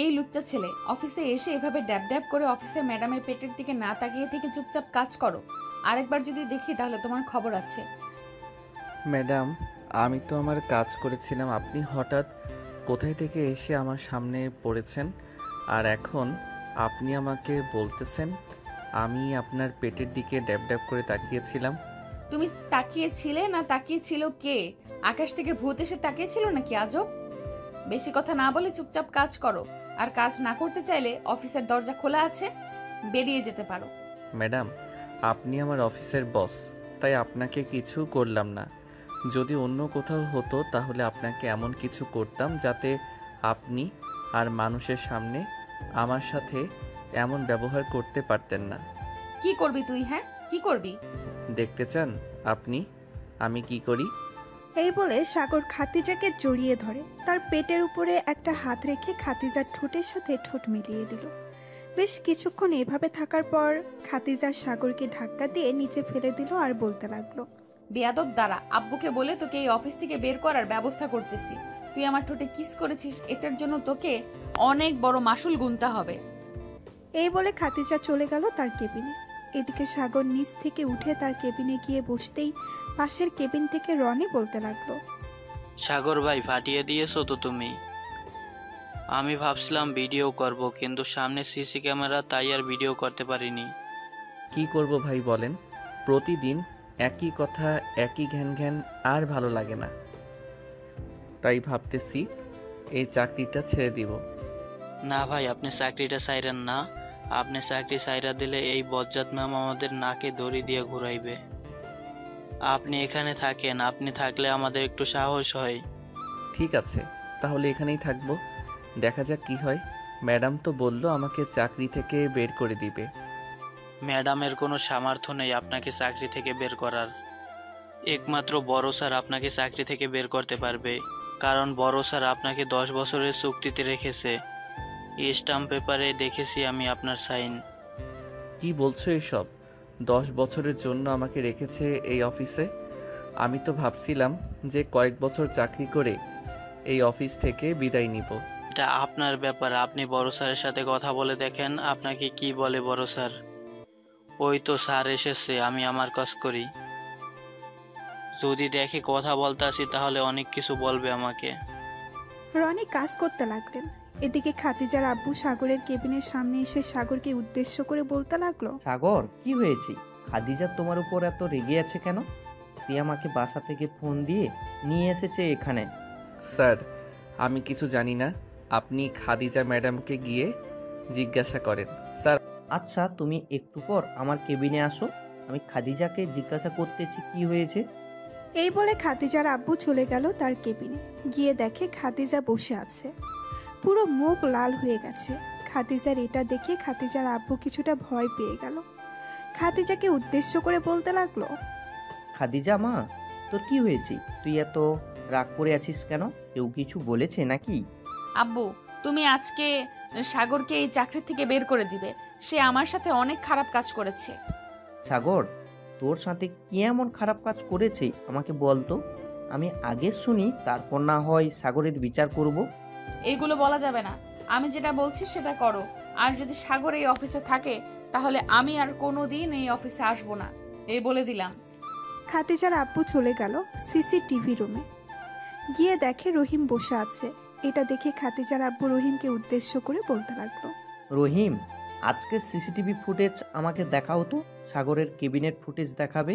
এই লুচ্চা ছেলে, অফিসে এসে এভাবে ড্যাব ড্যাব করে অফিসের ম্যাডামের পেটের দিকে না তাকিয়ে থেকে চুপচাপ কাজ করো। আরেকবার যদি দেখি তাহলে তোমার খবর আছে। ম্যাডাম, আমি তো আমার কাজ করেছিলাম, আপনি হঠাৎ কোথায় থেকে এসে আমার সামনে পড়েছেন, আর এখন আপনি আমাকে বলতেছেন আমি আপনার পেটের দিকে ড্যাব ড্যাব করে তাকিয়েছিলাম। তুমি তাকিয়েছিলে না তাকিয়েছিল কে? আকাশ থেকে ভূত এসে তাকিয়েছিল নাকি আজব? বেশি কথা না বলে চুপচাপ কাজ করো, আর কাজ না করতে চাইলে অফিসের দরজা খোলা আছে, বেরিয়ে যেতে পারো। ম্যাডাম, আপনি আমার অফিসের বস, তাই আপনাকে কিছু করলাম না। যদি অন্য কোথাও হতো তাহলে আপনাকে এমন কিছু করতাম যাতে আপনি আর মানুষের সামনে আমার সাথে এমন ব্যবহার করতে পারতেন না। কি করবি তুই? হ্যাঁ, কি করবি? দেখতে চান আপনি আমি কি করি? এই বলে সাগর খাতিজাকে জড়িয়ে ধরে তার পেটের উপরে একটা হাত রেখে খাতিজার ঠোঁটের সাথে ঠোঁট মিলিয়ে দিল। বেশ কিছুক্ষণ এভাবে থাকার পর খাতিজা সাগরকে ধাক্কা দিয়ে নিচে ফেলে দিল আর বলতে লাগলো, বেয়াদব, দাঁড়া, আব্বুকে বলে তোকে এই অফিস থেকে বের করার ব্যবস্থা করতেছি। তুই আমার ঠোঁটে কিস করেছিস, এটার জন্য তোকে অনেক বড় মাসুল গুনতে হবে। এই বলে খাতিজা চলে গেল তার কেবিনে। এদিকে সাগর নিচ থেকে উঠে তার কেবিনে গিয়ে বসতেই পাশের কেবিন থেকে রনি বলতে লাগলো, সাগর ভাই, ফাটিয়ে দিয়েছো তো তুমি। আমি ভাবছিলাম ভিডিও করব, কিন্তু সামনে সিসি ক্যামেরা, তাই আর ভিডিও করতে পারিনি। কি করব ভাই বলেন, প্রতিদিন একই কথা, একই ঘ্যান ঘ্যান, আর ভালো লাগে না। তাই ভাবতেছি এই চাকরিটা ছেড়ে দিব। না ভাই, আপনি চাকরিটা ছাইরেন না। আপনি চাকরি ছাইরা দিলে এই বজ্জাত ম্যাম আমাদের নাকে দড়ি দিয়ে ঘুরাইবে। আপনি এখানে থাকেন, আপনি থাকলে আমাদের একটু সাহস হয়। ঠিক আছে, তাহলে এখানেই থাকবো, দেখা যাক কি হয়। ম্যাডাম তো বলল আমাকে চাকরি থেকে বের করে দিবে। ম্যাডামের কোনো সামর্থ্য নেই আপনাকে চাকরি থেকে বের করার। একমাত্র বড় স্যার আপনাকে চাকরি থেকে বের করতে পারবে, কারণ বড় স্যার আপনাকে 10 বছরের চুক্তিতে রেখেছে। স্ট্যাম্প পেপারে দেখেছি আমি আপনার সাইন। কি বলছো এসব? 10 বছরের জন্য আমাকে রেখেছে এই অফিসে? আমি তো ভাবছিলাম যে কয়েক বছর চাকরি করে এই অফিস থেকে বিদায় নিব। এটা আপনার ব্যাপার, আপনি বড় স্যারের সাথে কথা বলে দেখেন আপনাকে কি বলে বড় স্যার। ওই তো স্যার এসেছে, আমি আমার কাজ করি। যদি দেখে কথা বলতে আসি তাহলে অনেক কিছু বলবে আমাকে। রনি কাজ করতে লাগলেন। এদিকে খাতিজার আব্বু সাগরের কেবিনের সামনে এসে সাগরকে উদ্দেশ্য করে বলতে লাগলো, সাগর, কি হয়েছে? খাদিজা তোমার উপর এত রেগে আছে কেন? সে আমাকে বাসা থেকে ফোন দিয়ে নিয়ে এসেছে এখানে। স্যার, আমি কিছু জানি না, আপনি খাদিজা ম্যাডামকে গিয়ে জিজ্ঞাসা করেন স্যার। আচ্ছা, তুমি একটু পর আমার কেবিনে আসো, আমি খাদিজাকে জিজ্ঞাসা করতেছি কি হয়েছে। এই বলে খাতিজার আব্বু চলে গেল তার কেবিনে। গিয়ে দেখে খাতিজা বসে আছে, পুরো মুখ লাল হয়ে গেছে। খাতিজার এটা দেখে খাতিজার আব্বু কিছুটা ভয় পেয়ে গেল। খাতিজাকে উদ্দেশ্য করে বলতে লাগলো, খাদিজা মা, তোর কি হয়েছে? তুই এত রাগ করে আছিস কেন? কেউ কিছু বলেছে নাকি? আব্বু, তুমি আজকে সাগরকে এই চাকরি থেকে বের করে দিবে। সে আমার সাথে অনেক খারাপ কাজ করেছে। সাগর, তোর সাথে কি এমন খারাপ কাজ করেছে আমাকে বল তো, আমি আগে শুনি, তারপর না হয় সাগরের বিচার করব। এইগুলো বলা যাবে না, আমি যেটা বলছি সেটা করো। আর যদি সাগর এই অফিসে থাকে তাহলে আমি আর কোনোদিন এই অফিসে আসবো না, এই বলে দিলাম। খাতিজার আব্বু চলে গেল সিসিটিভি রুমে। গিয়ে দেখে রহিম বসে আছে। এটা দেখে খাতিজার আব্বু রহিমকে উদ্দেশ্য করে বলতে লাগলো, রহিম, আজকের সিসিটিভি ফুটেজ আমাকে দেখাও তো। সাগরের কেবিনেট ফুটেজ দেখাবে?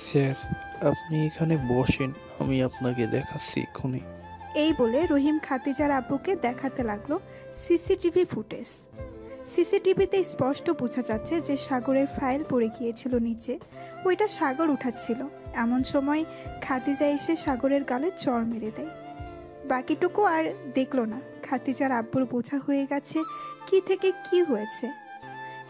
স্যার, আপনি এখানে বসেন, আমি আপনাকে দেখাচ্ছি এক্ষুনি। এই বলে রহিম খাতিজার আব্বুকে দেখাতে লাগলো সিসিটিভি ফুটেজ। সিসিটিভিতে স্পষ্ট বোঝা যাচ্ছে যে সাগরের ফাইল পড়ে গিয়েছিল নিচে, ওইটা সাগর উঠাচ্ছিল। এমন সময় খাতিজা এসে সাগরের গালে চড় মেরে দেয়। বাকিটুকু আর দেখলো না। খাতিজার আব্বুর বোঝা হয়ে গেছে কি থেকে কি হয়েছে।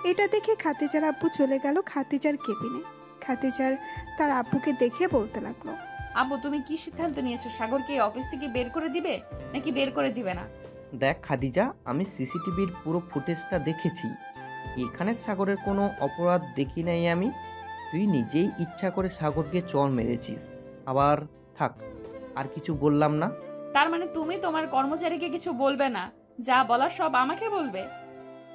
এটা দেখে খাতিজার আব্বু চলে গেল খাতিজার কেবিনে। খাতিজার তার আব্বুকে দেখে বলতে লাগলো, আব্বু, তুমি কি সিদ্ধান্ত নিয়েছো? সাগরকে এই অফিস থেকে বের করে দিবে নাকি বের করে দিবে না? দেখ খাদিজা, আমি সিসিটিভির পুরো ফুটেজটা দেখেছি। এখানে সাগরের কোনো অপরাধ দেখি নাই আমি। তুই নিজেই ইচ্ছা করে সাগরকে চড় মেরেছিস। আবার থাক, আর কিছু বললাম না। তার মানে তুমি তোমার কর্মচারীকে কিছু বলবে না? যা বলার সব আমাকে বলবে?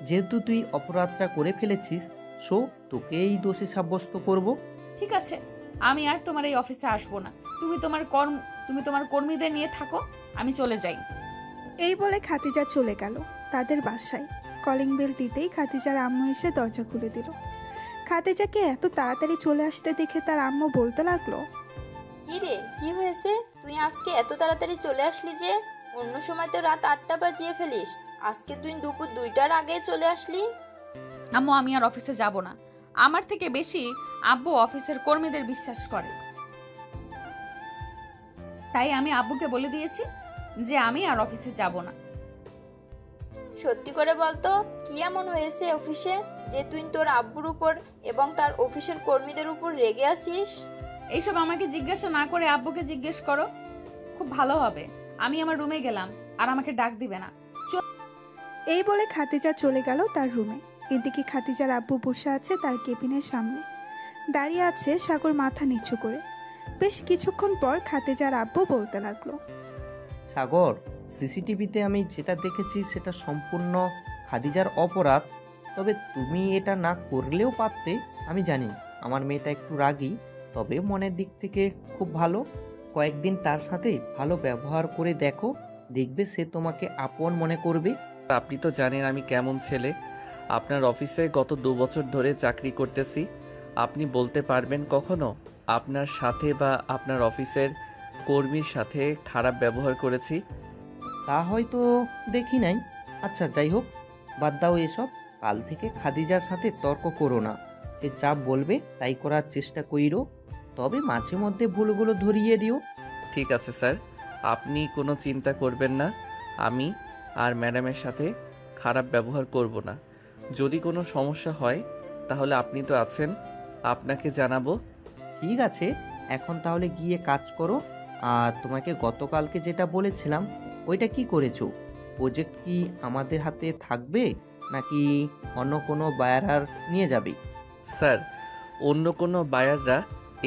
যেহেতু তুই অপরাধটা করে ফেলেছিস, সো তোকেই দোষী সাব্যস্ত করব। ঠিক আছে, আমি আর তোমার এই অফিসে আসবো না। তুমি তোমার কর্মীদের নিয়ে থাকো, আমি চলে যাই। এই বলে খাদিজা চলে গেল তাদের বাসায়। কলিং বেল দিতেই খাদিজার আম্মু এসে দরজা খুলে দিল। খাদিজাকে এত তাড়াতাড়ি চলে আসতে দেখে তার আম্মু বলতে লাগলো, কি রে, কি হয়েছে? তুই আজকে এত তাড়াতাড়ি চলে আসলি যে? অন্য সময় তো রাত 8টা বাজিয়ে ফেলিস, আজকে তুই দুপুর 2টার আগে চলে আসলি। আম্মু, আমি আর অফিসে যাব না। আমার থেকে বেশি আব্বু অফিসের কর্মীদের বিশ্বাস করে। তাই আমি আব্বুকে বলে দিয়েছি যে আমি আর অফিসে যাব না। সত্যি করে বলতো, কি এমন হয়েছে অফিসে যে তুই তোর আব্বুর উপর এবং তার অফিসের কর্মীদের উপর রেগে আছিস? এইসব আমাকে জিজ্ঞাসা না করে আব্বুকে জিজ্ঞেস করো, খুব ভালো হবে। আমি আমার রুমে গেলাম, আর আমাকে ডাক দিবে না। এই বলে খাদিজা চলে গেল তার রুমে। এদিকে খাদিজার আব্বু বসে আছে তার কেবিনের সামনে, দাঁড়িয়ে আছে সাগর মাথা নিচু করে। বেশ কিছুক্ষণ পর খাদিজার আব্বু বলতে লাগলো, সাগর, সিসিটিভিতে আমি যেটা দেখেছি সেটা সম্পূর্ণ খাদিজার অপরাধ। তবে তুমি এটা না করলেও পারতে। আমি জানি আমার মেয়েটা একটু রাগী, তবে মনের দিক থেকে খুব ভালো। কয়েকদিন তার সাথে ভালো ব্যবহার করে দেখো, দেখবে সে তোমাকে আপন মনে করবে। আপনি তো জানেন আমি কেমন ছেলে। আপনার অফিসে গত 2 বছর ধরে চাকরি করতেছি। আপনি বলতে পারবেন কখনো আপনার সাথে বা আপনার অফিসের কর্মীর সাথে খারাপ ব্যবহার করেছি? তা হয়তো দেখি নাই। আচ্ছা যাই হোক, বাদ দাও এসব। কাল থেকে খাদিজার সাথে তর্ক করো না। সে যা বলবে তাই করার চেষ্টা কইরো, তবে মাঝে মধ্যে ভুলগুলো ধরিয়ে দিও। ঠিক আছে স্যার, আপনি কোনো চিন্তা করবেন না। আমি আর ম্যাডামের সাথে খারাপ ব্যবহার করব না। যদি কোনো সমস্যা হয় তাহলে আপনি তো আছেন, আপনাকে জানাবো। ঠিক আছে, এখন তাহলে গিয়ে কাজ করো। আর তোমাকে গতকালকে যেটা বলেছিলাম ওইটা কি করেছো? প্রজেক্ট কি আমাদের হাতে থাকবে নাকি অন্য কোনো বায়ার নিয়ে যাবে? স্যার, অন্য কোনো বায়াররা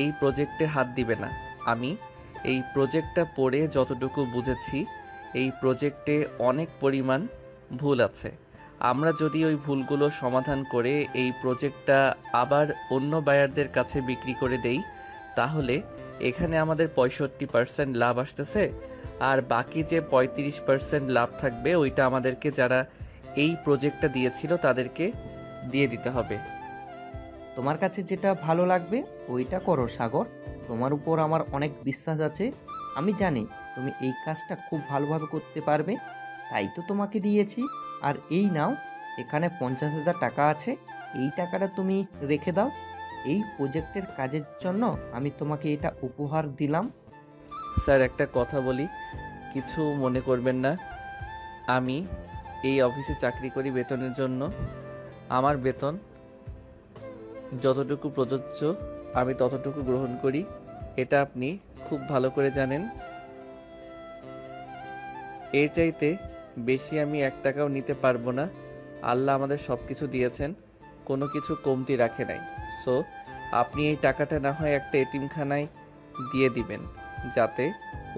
এই প্রজেক্টে হাত দিবে না। আমি এই প্রজেক্টটা পড়ে যতটুকু বুঝেছি, এই প্রজেক্টে অনেক পরিমাণ ভুল আছে। আমরা যদি ওই ভুলগুলো সমাধান করে এই প্রজেক্টটা আবার অন্য বায়ারদের কাছে বিক্রি করে দেই, তাহলে এখানে আমাদের 65% লাভ আসতেছে, আর বাকি যে 35% লাভ থাকবে ওইটা আমাদেরকে যারা এই প্রজেক্টটা দিয়েছিল তাদেরকে দিয়ে দিতে হবে। তোমার কাছে যেটা ভালো লাগবে ওইটা করো সাগর। তোমার উপর আমার অনেক বিশ্বাস আছে। আমি জানি তুমি এই কাজটা খুব ভালোভাবে করতে পারবে, তাই তো তোমাকে দিয়েছি। আর এই নাও, এখানে 50,000 টাকা আছে। এই টাকাটা তুমি রেখে দাও। এই প্রজেক্টের কাজের জন্য আমি তোমাকে এটা উপহার দিলাম। স্যার, একটা কথা বলি, কিছু মনে করবেন না। আমি এই অফিসে চাকরি করি বেতনের জন্য। আমার বেতন যতটুকু প্রযোজ্য আমি ততটুকু গ্রহণ করি, এটা আপনি খুব ভালো করে জানেন। এর চাইতে বেশি আমি 1 টাকাও নিতে পারবো না। আল্লাহ আমাদের সব কিছু দিয়েছেন, কোনো কিছু কমতি রাখে নাই। সো আপনি এই টাকাটা না হয় একটা এতিমখানায় দিয়ে দিবেন, যাতে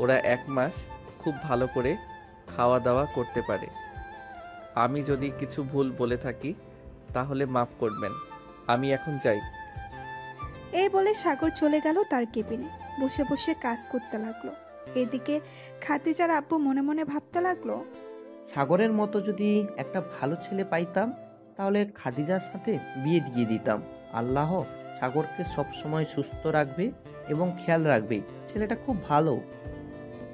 ওরা 1 মাস খুব ভালো করে খাওয়া দাওয়া করতে পারে। আমি যদি কিছু ভুল বলে থাকি তাহলে মাফ করবেন। আমি এখন যাই। এই বলে সাগর চলে গেল তার কেবিনে। বসে বসে কাজ করতে লাগলো। এদিকে খাদিজার আব্বু মনে মনে ভাবতে লাগলো, সাগরের মতো যদি একটা ভালো ছেলে পাইতাম তাহলে খাদিজার সাথে বিয়ে দিয়ে দিতাম। আল্লাহ সাগরকে সবসময় সুস্থ রাখবে এবং খেয়াল রাখবে। ছেলেটা খুব ভালো।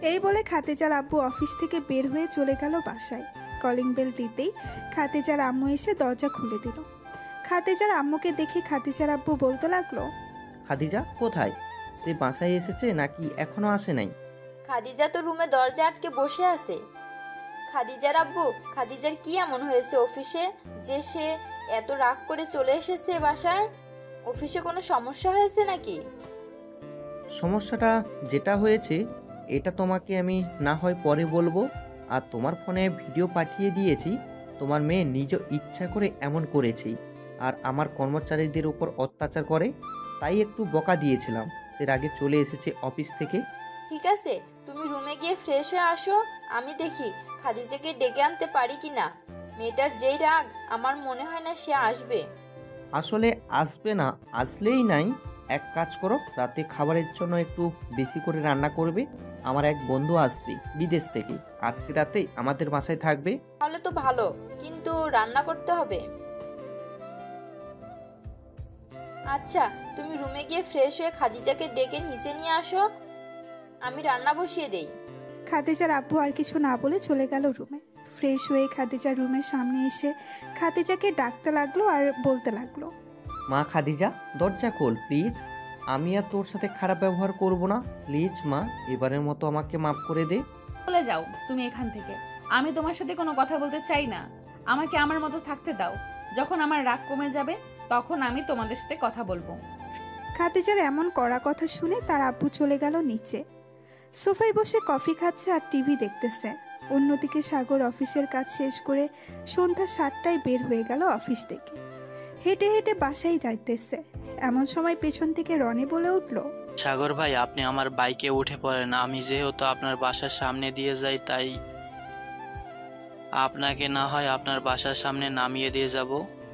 এই বলে খাদিজার আব্বু অফিস থেকে বের হয়ে চলে গেল বাসায়। কলিং বেল দিতেই খাদিজার আম্মু এসে দরজা খুলে দিল। খাদিজার আম্মুকে দেখে খাদিজার আব্বু বলতে লাগলো, খাদিজা কোথায়? সে বাসায় এসেছে নাকি এখনো আসে নাই? খাদিজা তো রুমে দরজা আটকে বসে আছে। খাদিজার আব্বু, খাদিজার কি এমন হয়েছে অফিসে যে সে এত রাগ করে চলে এসেছে বাসায়? অফিসে কোনো সমস্যা হয়েছে নাকি? সমস্যাটা যেটা হয়েছে এটা তোমাকে আমি না হয় পরে বলবো। আর তোমার ফোনে ভিডিও পাঠিয়ে দিয়েছি। তোমার মেয়ে নিজ ইচ্ছা করে এমন করেছে, আর আমার কর্মচারীদের উপর অত্যাচার করে, তাই একটু বকা দিয়েছিলাম। এর আগে চলে এসেছে অফিস থেকে। ঠিক আছে, তুমি রুমে গিয়ে ফ্রেশ হয়ে আসো, আমি দেখি খাদিজাকে ডেকে আনতে পারি কি না? মেয়েটার যেই রাগ, আমার মনে হয় না সে আসবে। আসলে আসবে না, আসলেই নাই। এক কাজ করো, রাতে খাবারের জন্য একটু বেশি করে রান্না করবে। আমার এক বন্ধু আসবে বিদেশ থেকে, আজকে রাতেই আমাদের বাসায় থাকবে। তাহলে তো ভালো, কিন্তু রান্না করতে হবে। আচ্ছা, তুমি রুমে গিয়ে ফ্রেশ হয়ে খাদিজাকে ডেকে নিচে নিয়ে আসো, আমি রান্না বসিয়ে দেই। খাদিজার আব্বু আর কিছু না বলে চলে গেল রুমে। ফ্রেশ হয়ে খাদিজার রুমের সামনে এসে খাদিজাকে ডাকতে লাগলো আর বলতে লাগলো, মা খাদিজা, দরজা খোল প্লিজ। আমি আর তোর সাথে খারাপ ব্যবহার করব না, প্লিজ মা, এবারের মতো আমাকে মাফ করে দে। চলে যাও তুমি এখান থেকে। আমি তোমার সাথে কোনো কথা বলতে চাই না। আমাকে আমার মতো থাকতে দাও। যখন আমার রাগ কমে যাবে তখন আমি তোমাদের সাথে কথা বলবো। খাদিজার এমন কড়া কথা শুনে তার আব্বু চলে গেল নিচে। সোফায় বসে কফি খাচ্ছে আর টিভি দেখতেছে। অন্যদিকে সাগর অফিসের কাজ শেষ করে সন্ধ্যা 7টায় বের হয়ে গেল অফিস থেকে। হেঁটে হেঁটে বাসায় যাইতেছে, এমন সময় পেছন থেকে রনি বলে উঠল, সাগর ভাই, আপনি আমার বাইকে উঠে পড়েন। আমি যেহেতু আপনার বাসার সামনে দিয়ে যাই, তাই আপনাকে না হয় আপনার বাসার সামনে নামিয়ে দিয়ে যাব।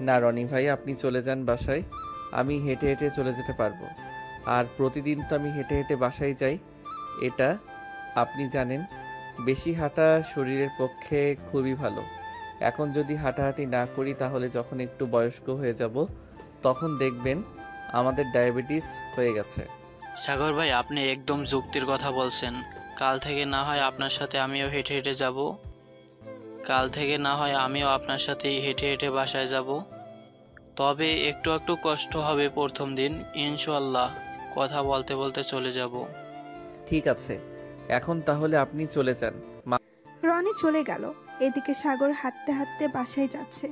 না রনি ভাই, আপনি চলে যান বাসায়, আমি হেঁটে হেঁটে চলে যেতে পারবো। আর প্রতিদিন তো আমি হেঁটে হেঁটে বাসায় যাই, এটা আপনি জানেন। বেশি হাঁটা শরীরের পক্ষে খুবই ভালো। এখন যদি হাঁটাহাঁটি না করি তাহলে যখন একটু বয়স্ক হয়ে যাব তখন দেখবেন আমাদের ডায়াবেটিস হয়ে গেছে। সাগর ভাই, আপনি একদম যুক্তির কথা বলছেন। কাল থেকে না হয় আপনার সাথে আমিও হেঁটে হেঁটে যাব। কাল থেকে না হয় আমিও আপনার সাথেই হেঁটে হেঁটে বাসায় যাব। তবে একটু একটু কষ্ট হবে প্রথম দিন, ইনশাআল্লাহ কথা বলতে বলতে চলে যাব। ঠিক আছে, এখন তাহলে আপনি চলে যান। রনি চলে গেল। এদিকে সাগর হাঁটতে হাঁটতে বাসায় যাচ্ছে।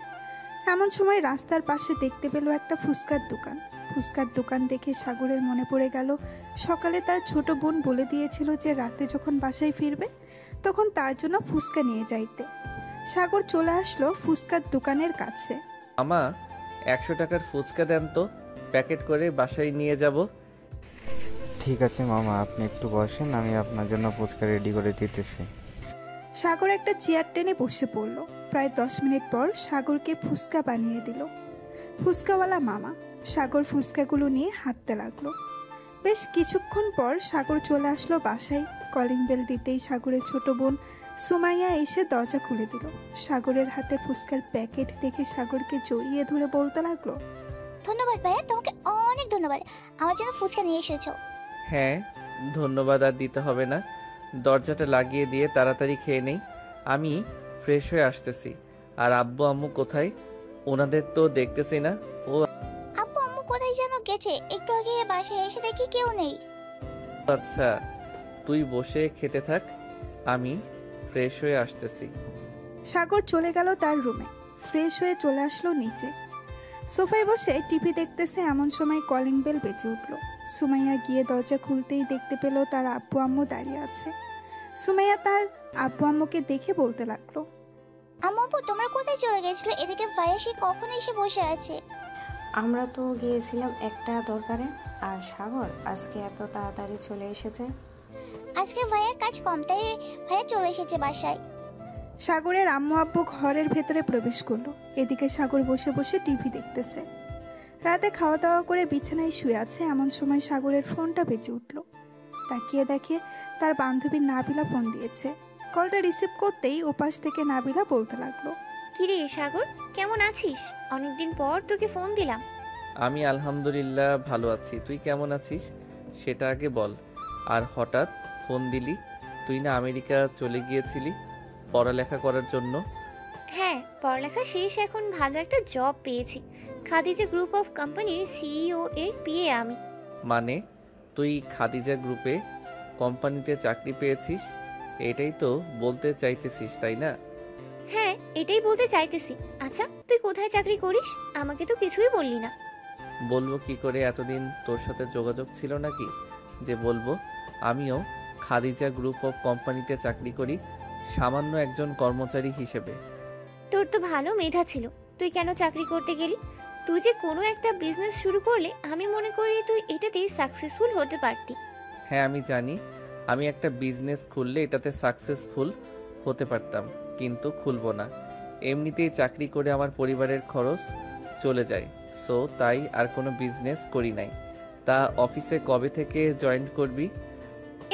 এমন সময় রাস্তার পাশে দেখতে পেল একটা ফুচকার দোকান। ফুচকার দোকান দেখে সাগরের মনে পড়ে গেল সকালে তার ছোট বোন বলে দিয়েছিল যে রাতে যখন বাসায় ফিরবে তখন তার জন্য ফুচকা নিয়ে যাইতে। সাগর চলে আসলো ফুচকার দোকানের কাছে। আমা 100 টাকার ফুচকা দেন তো, প্যাকেট করে বাসায় নিয়ে যাব। ঠিক আছে মামা, আপনি একটু বসেন, আমি আপনার জন্য ফুচকা রেডি করে দিতেছি। সাগর একটা চেয়ার টেনে বসে পড়ল। প্রায় 10 মিনিট পর সাগরকে ফুচকা বানিয়ে দিল ফুচকাওয়ালা মামা। সাগর ফুচকাগুলো নিয়ে হাঁটতে লাগলো। বেশ কিছুক্ষণ পর সাগর চলে আসলো বাসায়। কলিং বেল দিতেই সাগরের ছোট বোন সুমাইয়া এসে দরজা খুলে দিল। সাগরের হাতে ফুচকার প্যাকেট দেখে সাগরকে জড়িয়ে ধরে বলতে লাগলো, ধন্যবাদ ভাইয়া, তোমাকে অনেক ধন্যবাদ, আমার জন্য ফুচকা নিয়ে এসেছো। হ্যাঁ, ধন্যবাদ আর দিতে হবে না। দরজাটা লাগিয়ে দিয়ে তাড়াতাড়ি খেয়ে নেই, আমি ফ্রেশ হয়ে আসতেছি। আর আব্বু আম্মু কোথায়? ওনাদের তো দেখতেছি না। ও আব্বু আম্মু কোথায় যেন গেছে, একটু আগে বাসায় এসে দেখি কেউ নেই। আচ্ছা, তুই বসে খেতে থাক, আমি ফ্রেশ হয়ে আসতেছি। সাগর চলে গেল তার রুমে। ফ্রেশ হয়ে চলে আসলো নিচে। সোফায় বসে টিভি দেখতেছে। এমন সময় কলিং বেল বেজে উঠল। সুমাইয়া গিয়ে দরজা খুলতেই দেখতে পেল তার আব্বু আম্মু দাঁড়িয়ে আছে। সুমাইয়া তার আব্বু আম্মুকে দেখে বলতে লাগলো, আম্মু আব্বু তোমরা কোথায় চলে গেছিলে? এদিকে ভাইয়া সে কখন এসে বসে আছে। আমরা তো গিয়েছিলাম একটা দরকারে, আর সাগর আজকে এত তাড়াতাড়ি চলে এসেছে। আজকে ভাইয়ার কাজ কম, তাই ভাইয়া চলে এসেছে বাসায়। সাগরের আম্মু আব্বু ঘরের ভেতরে প্রবেশ করলো। এদিকে সাগর বসে বসে টিভি দেখতেছে। রাতে খাওয়া দাওয়া করে বিছানায় শুয়ে আছে। এমন সময় সাগরের ফোনটা বেজে উঠল। তাকিয়ে দেখে তার বান্ধবী নাবিলা ফোন দিয়েছে। কলটা রিসিভ করতেই ওপাশ থেকে নাবিলা বলতে লাগলো, কিরে সাগর, কেমন আছিস? অনেকদিন পর তোকে ফোন দিলাম। আমি আলহামদুলিল্লাহ ভালো আছি, তুই কেমন আছিস সেটা আগে বল। আর হঠাৎ ফোন দিলি? তুই না আমেরিকা চলে গিয়েছিলি পড়ালেখা করার জন্য? হ্যাঁ, পড়ালেখা শেষ, এখন ভালো একটা জব পেয়েছি। খাদিজা গ্রুপ অফ কোম্পানির সিইও এর পিএ আমি। মানে তুই খাদিজা গ্রুপে কোম্পানিতে চাকরি পেয়েছিস, এটাই তো বলতে চাইতেছিস তাই না? হ্যাঁ, এটাই বলতে চাইতেছি। আচ্ছা, তুই কোথায় চাকরি করিস? আমাকে তো কিছুই বললি না। বলবো কি করে, এতদিন তোর সাথে যোগাযোগ ছিল নাকি যে বলবো? আমিও খাদিজা গ্রুপ অফ কোম্পানিতে চাকরি করি, সামান্য একজন কর্মচারী হিসেবে। তোর তো ভালো মেধা ছিল, তুই কেন চাকরি করতে গেলি? তুই যে কোনো একটা বিজনেস শুরু করলে আমি মনে করি তুই এটাতেই সাকসেসফুল হতে পারতি। হ্যাঁ আমি জানি, আমি একটা বিজনেস খুললে এটাতে সাকসেসফুল হতে পারতাম, কিন্তু খুলবো না। এমনিতেই চাকরি করে আমার পরিবারের খরচ চলে যায়, সো তাই আর কোনো বিজনেস করি নাই। তা অফিসে কবে থেকে জয়েন করবি?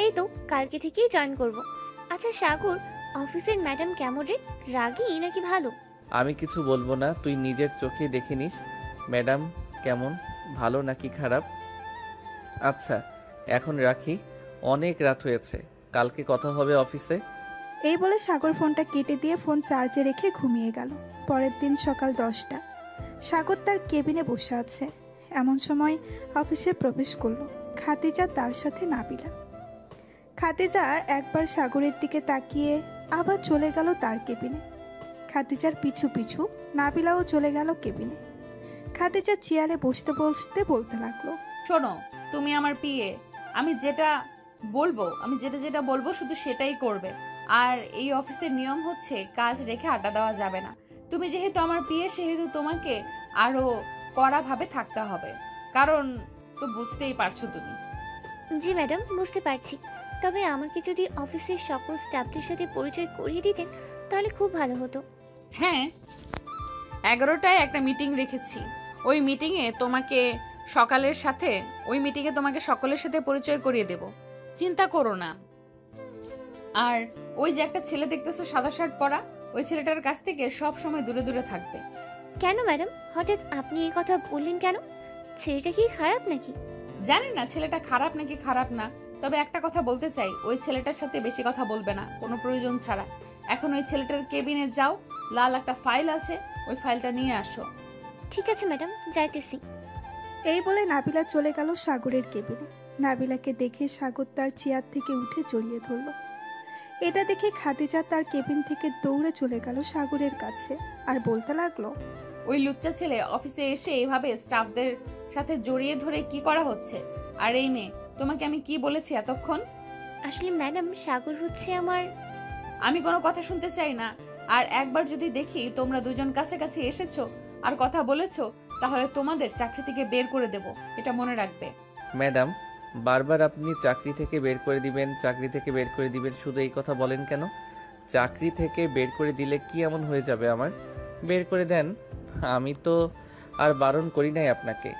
এই তো কালকে থেকেই জয়েন করব। আচ্ছা সাগর, অফিসের ম্যাডাম কেমন রে? রাগী নাকি ভালো? আমি কিছু বলবো না, তুই নিজের চোখে দেখে নিস ম্যাডাম কেমন, ভালো নাকি খারাপ। আচ্ছা এখন রাখি, অনেক রাত হয়েছে, কালকে কথা হবে অফিসে। এই বলে সাগর ফোনটা কেটে দিয়ে ফোন চার্জে রেখে ঘুমিয়ে গেল। পরের দিন সকাল 10টা, সাগর তার কেবিনে বসে আছে। এমন সময় অফিসে প্রবেশ করলো খাদিজা, তার সাথে নাবিলা। খাদিজা একবার সাগরের দিকে তাকিয়ে আবার চলে গেল তার কেবিনে। খাদিজার পিছু পিছু নাবিলাও চলে গেল কেবিনে। খাদিজা চেয়ারে বসতে বসতে বলতে লাগলো, শোনো, তুমি আমার পিএ, আমি যেটা বলবো শুধু সেটাই করবে। আর এই অফিসের নিয়ম হচ্ছে কাজ রেখে আড্ডা দেওয়া যাবে না। তুমি যেহেতু আমার পিএ, সেহেতু তোমাকে আরো কড়াভাবে থাকতে হবে, কারণ তো বুঝতেই পারছো তুমি। জি ম্যাডাম, বুঝতে পারছি। তবে আমাকে যদি অফিসের সকল স্টাফদের সাথে পরিচয় করিয়ে দিতেন তাহলে খুব ভালো হতো। হ্যাঁ, 11টায় একটা মিটিং রেখেছি। ওই মিটিংয়ে তোমাকে সকলের সাথে পরিচয় করিয়ে দেব, চিন্তা করো না। আর ওই যে একটা ছেলে দেখতেছো সাদা শার্ট পরা, ওই ছেলেটার কাছ থেকে সব সময় দূরে দূরে থাকবে। কেন ম্যাডাম, হঠাৎ আপনি এই কথা বললেন কেন? ছেলেটা কি খারাপ নাকি? জানি না ছেলেটা খারাপ নাকি খারাপ না, তবে একটা কথা বলতে চাই, ওই ছেলেটার সাথে বেশি কথা বলবে না কোনো প্রয়োজন ছাড়া। এখন ওই ছেলেটার কেবিনে যাও, লাল একটা ফাইল আছে, ওই ফাইলটা নিয়ে আসো। ঠিক আছে ম্যাডাম, যাইতেছি। এই বলে নাবিলা চলে গেল সাগরের কেবিনে। নাবিলাকে দেখে সাগর তার চেয়ার থেকে উঠে জড়িয়ে ধরল। এটা দেখে খাদিজা তার কেবিন থেকে দৌড়ে চলে গেল সাগরের কাছে আর বলতে লাগলো, ওই লুচ্চা ছেলে অফিসে এসে এভাবে স্টাফদের সাথে জড়িয়ে ধরে কি করা হচ্ছে? আর এই মেয়ে, তোমাকে আমি কি বলেছি এতক্ষণ? আসলে ম্যাডাম, সাগর হচ্ছে আমার। আমি কোনো কথা শুনতে চাই না। আর একবার যদি দেখি তোমরা দুজন কাছাকাছি এসেছো আর কথা বলেছো, তাহলে তোমাদের চাকরি থেকে বের করে দেব, এটা মনে রাখবে। ম্যাডাম, বারবার আপনি চাকরি থেকে বের করে দিবেন, চাকরি থেকে বের করে দিবেন, শুধু এই কথা বলেন কেন? চাকরি থেকে বের করে দিলে কি এমন হয়ে যাবে আমার? বের করে দেন, আমি তো আর বারণ করি নাই আপনাকে।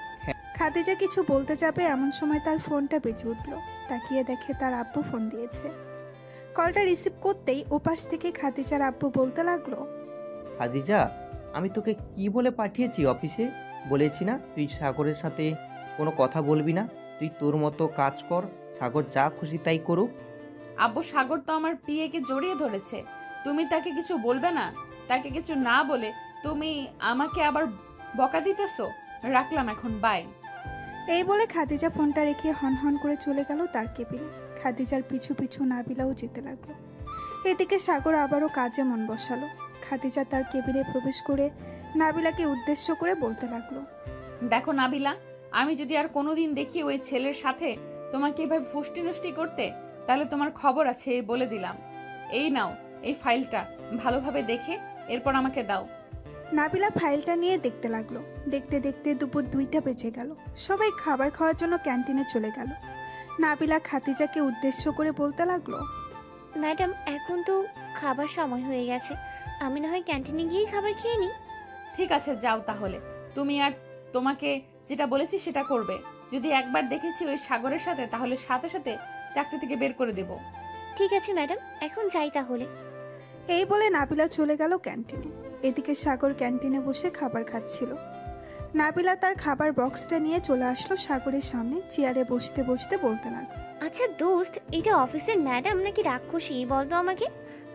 খাদিজা কিছু বলতে যাবে এমন সময় তার ফোনটা বেজে উঠল। তাকিয়ে দেখে তার আব্বু ফোন দিয়েছে। কলটা রিসিভ করতেই ওপাশ থেকে খাদিজার আব্বু বলতে লাগলো, খাদিজা, আমি তোকে কি বলে পাঠিয়েছি অফিসে? বলেছি না তুই সাগরের সাথে কোনো কথা বলবি না, তুই তোর মতো কাজ কর, সাগর যা খুশি তাই করুক। আব্বু, সাগর তো আমার পিএ কে জড়িয়ে ধরেছে, তুমি তাকে কিছু বলবে না? তাকে কিছু না বলে তুমি আমাকে আবার বকা দিতেছো? রাখলাম এখন, বাই। এই বলে খাদিজা ফোনটা রেখে হন হন করে চলে গেল তার কেবিনে। খাদিজার পিছু পিছু নাবিলাও যেতে লাগলো। এদিকে সাগর আবারও কাজে মন বসালো। খাদিজা তার কেবিনে প্রবেশ করে নাবিলাকে উদ্দেশ্য করে বলতে লাগলো, দেখো নাবিলা, আমি যদি আর কোনোদিন দেখি ওই ছেলের সাথে তোমাকে এভাবে ফুষ্টি নষ্টি করতে, তাহলে তোমার খবর আছে, এই বলে দিলাম। এই নাও এই ফাইলটা, ভালোভাবে দেখে এরপর আমাকে দাও। নাবিলা ফাইলটা নিয়ে দেখতে লাগলো। দেখতে দেখতে দুপুর 2টা বেজে গেল। সবাই খাবার খাওয়ার জন্য ক্যান্টিনে চলে গেল। নাবিলা খাদিজাকে উদ্দেশ্য করে বলতে লাগলো, ম্যাডাম, এখন তো খাবার সময় হয়ে গেছে, আমি না হয় ক্যান্টিনে গিয়ে খাবার খেয়ে নিই। ঠিক আছে, যাও তাহলে। তুমি আর তোমাকে যেটা বলেছি সেটা করবে। যদি একবার দেখেছি ওই সাগরের সাথে, তাহলে সাথে সাথে চাকরি থেকে বের করে দেব। ঠিক আছে ম্যাডাম, এখন যাই তাহলে। এই বলে নাবিলা চলে গেল ক্যান্টিনে। এদিকে সাগর ক্যান্টিনে বসে খাবার খাচ্ছিল। নাবিলা তার খাবার বক্সটা নিয়ে চলে আসলো সাগরের সামনে। চেয়ারে বসতে বসতে বলতে লাগলো, আচ্ছা দোস্ত, এটা অফিসের ম্যাডাম নাকি রাক্ষসী বলতো আমাকে?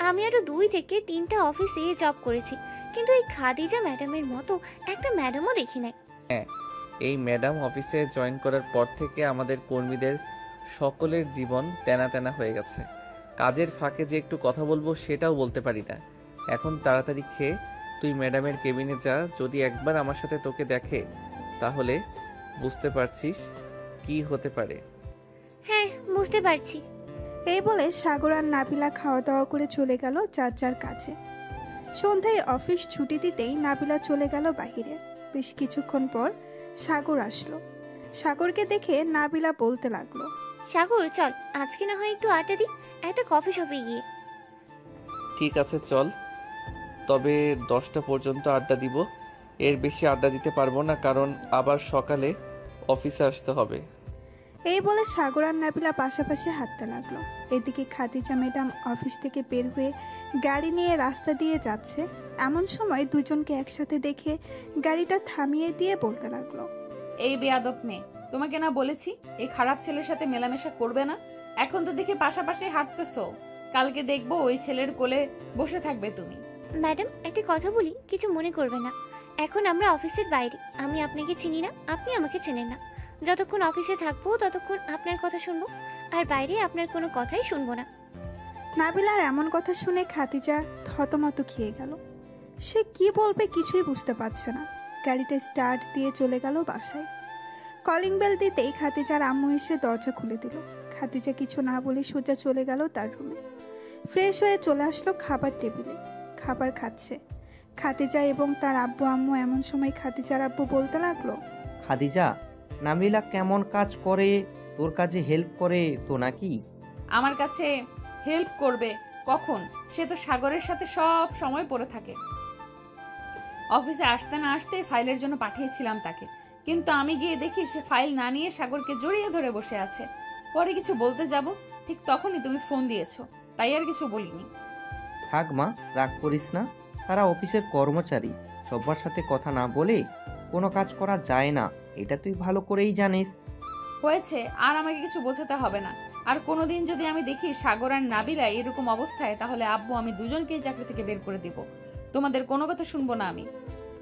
আমি আরো 2 থেকে 3টা অফিসে জব করেছি, কিন্তু এই খাদিজা ম্যাডামের মতো একটা ম্যাডামও দেখি নাই। হ্যাঁ, এই ম্যাডাম অফিসে জয়েন করার পর থেকে আমাদের কর্মীদের সকলের জীবন তেনা তেনা হয়ে গেছে। কাজের ফাঁকে যে একটু কথা বলবো সেটাও বলতে পারি না। এখন তাড়াতাড়ি খেয়ে তুই ম্যাডামের কেবিনে যা, যদি একবার আমার সাথে তোকে দেখে তাহলে বুঝতে পারছিস কি হতে পারে। হ্যাঁ, বুঝতে পারছি। এই বলে সাগর আর নাবিলা খাওয়া দাওয়া করে চলে গেল যার যার কাছে। সন্ধ্যায় অফিস ছুটি দিতেই নাবিলা চলে গেল বাহিরে। বেশ কিছুক্ষণ পর সাগর আসলো। সাগরকে দেখে নাবিলা বলতে লাগলো, সাগর চল, আজকে না হয় একটু আড্ডা দিই একটা কফি শপে গিয়ে। ঠিক আছে চল, তবে 10টা পর্যন্ত আড্ডা দিব। এর বেশি আড্ডা দিতে পারবো না, কারণ আবার সকালে অফিসে আসতে হবে। এই বলে সাগর আর নাবিলা পাশাপাশি হাঁটতে লাগলো। এদিকে খাদিজা ম্যাডাম অফিস থেকে বের হয়ে গাড়ি নিয়ে রাস্তা দিয়ে যাচ্ছে। এমন সময় দুজনকে একসাথে দেখে গাড়িটা থামিয়ে দিয়ে বলতে লাগলো, এই বেয়াদব মেয়ে, তোমাকে না বলেছি এই খারাপ ছেলের সাথে মেলামেশা করবে না? এখন তো দেখে পাশাপাশি হাঁটতেছো, কালকে দেখবো ওই ছেলের কোলে বসে থাকবে তুমি। ম্যাডাম একটা কথা বলি, কিছু মনে করবে না। এখন আমরা অফিসের বাইরে, আমি আপনাকে চিনি না, আপনি আমাকে চেনেন না। যতক্ষণ অফিসে থাকবো ততক্ষণ আপনার কথা শুনবো, আর বাইরে আপনার কোনো কথাই শুনবো না। নাবিলার এমন কথা শুনে খাদিজা থতমত খেয়ে গেল। সে কি বলবে কিছুই বুঝতে পারছে না। গাড়িটা স্টার্ট দিয়ে চলে গেল বাসায়। কলিং বেল দিতেই খাদিজার আম্মু এসে দরজা খুলে দিল। খাদিজা কিছু না বলে সোজা চলে গেল তার রুমে। ফ্রেশ হয়ে চলে আসলো খাবার টেবিলে, খাবার খাচ্ছে। খাদিজা এবং তার আব্বু আম্মু। এমন সময় খাদিজার আব্বু বলতে লাগলো, খাদিজা, নাবিলা কেমন কাজ করে? তোর কাজে হেল্প করে তো নাকি? আমার কাছে হেল্প করবে কখন? সে তো সাগরের সাথে সব সময় পড়ে থাকে। অফিসে আসতে না আসতে ফাইলের জন্য পাঠিয়েছিলাম তাকে, কিন্তু আমি গিয়ে দেখি সে ফাইল না নিয়ে সাগরকে জড়িয়ে ধরে বসে আছে। পরে কিছু বলতে যাব, ঠিক তখনই তুমি ফোন দিয়েছো, তাই আর কিছু বলিনি। থাক মা, রাগ করিস না। তারা অফিসের কর্মচারী, সবার সাথে কথা না বলে কোনো কাজ করা যায় না, এটা তুই ভালো করেই জানিস। হয়েছে, আর আমাকে কিছু বোঝাতে হবে না। আর কোনোদিন যদি আমি দেখি সাগর আর নাবিলা এরকম অবস্থায়, তাহলে আব্বু আমি দুজনকেই চাকরি থেকে বের করে দিব। তোমাদের কোনো কথা শুনবো না আমি।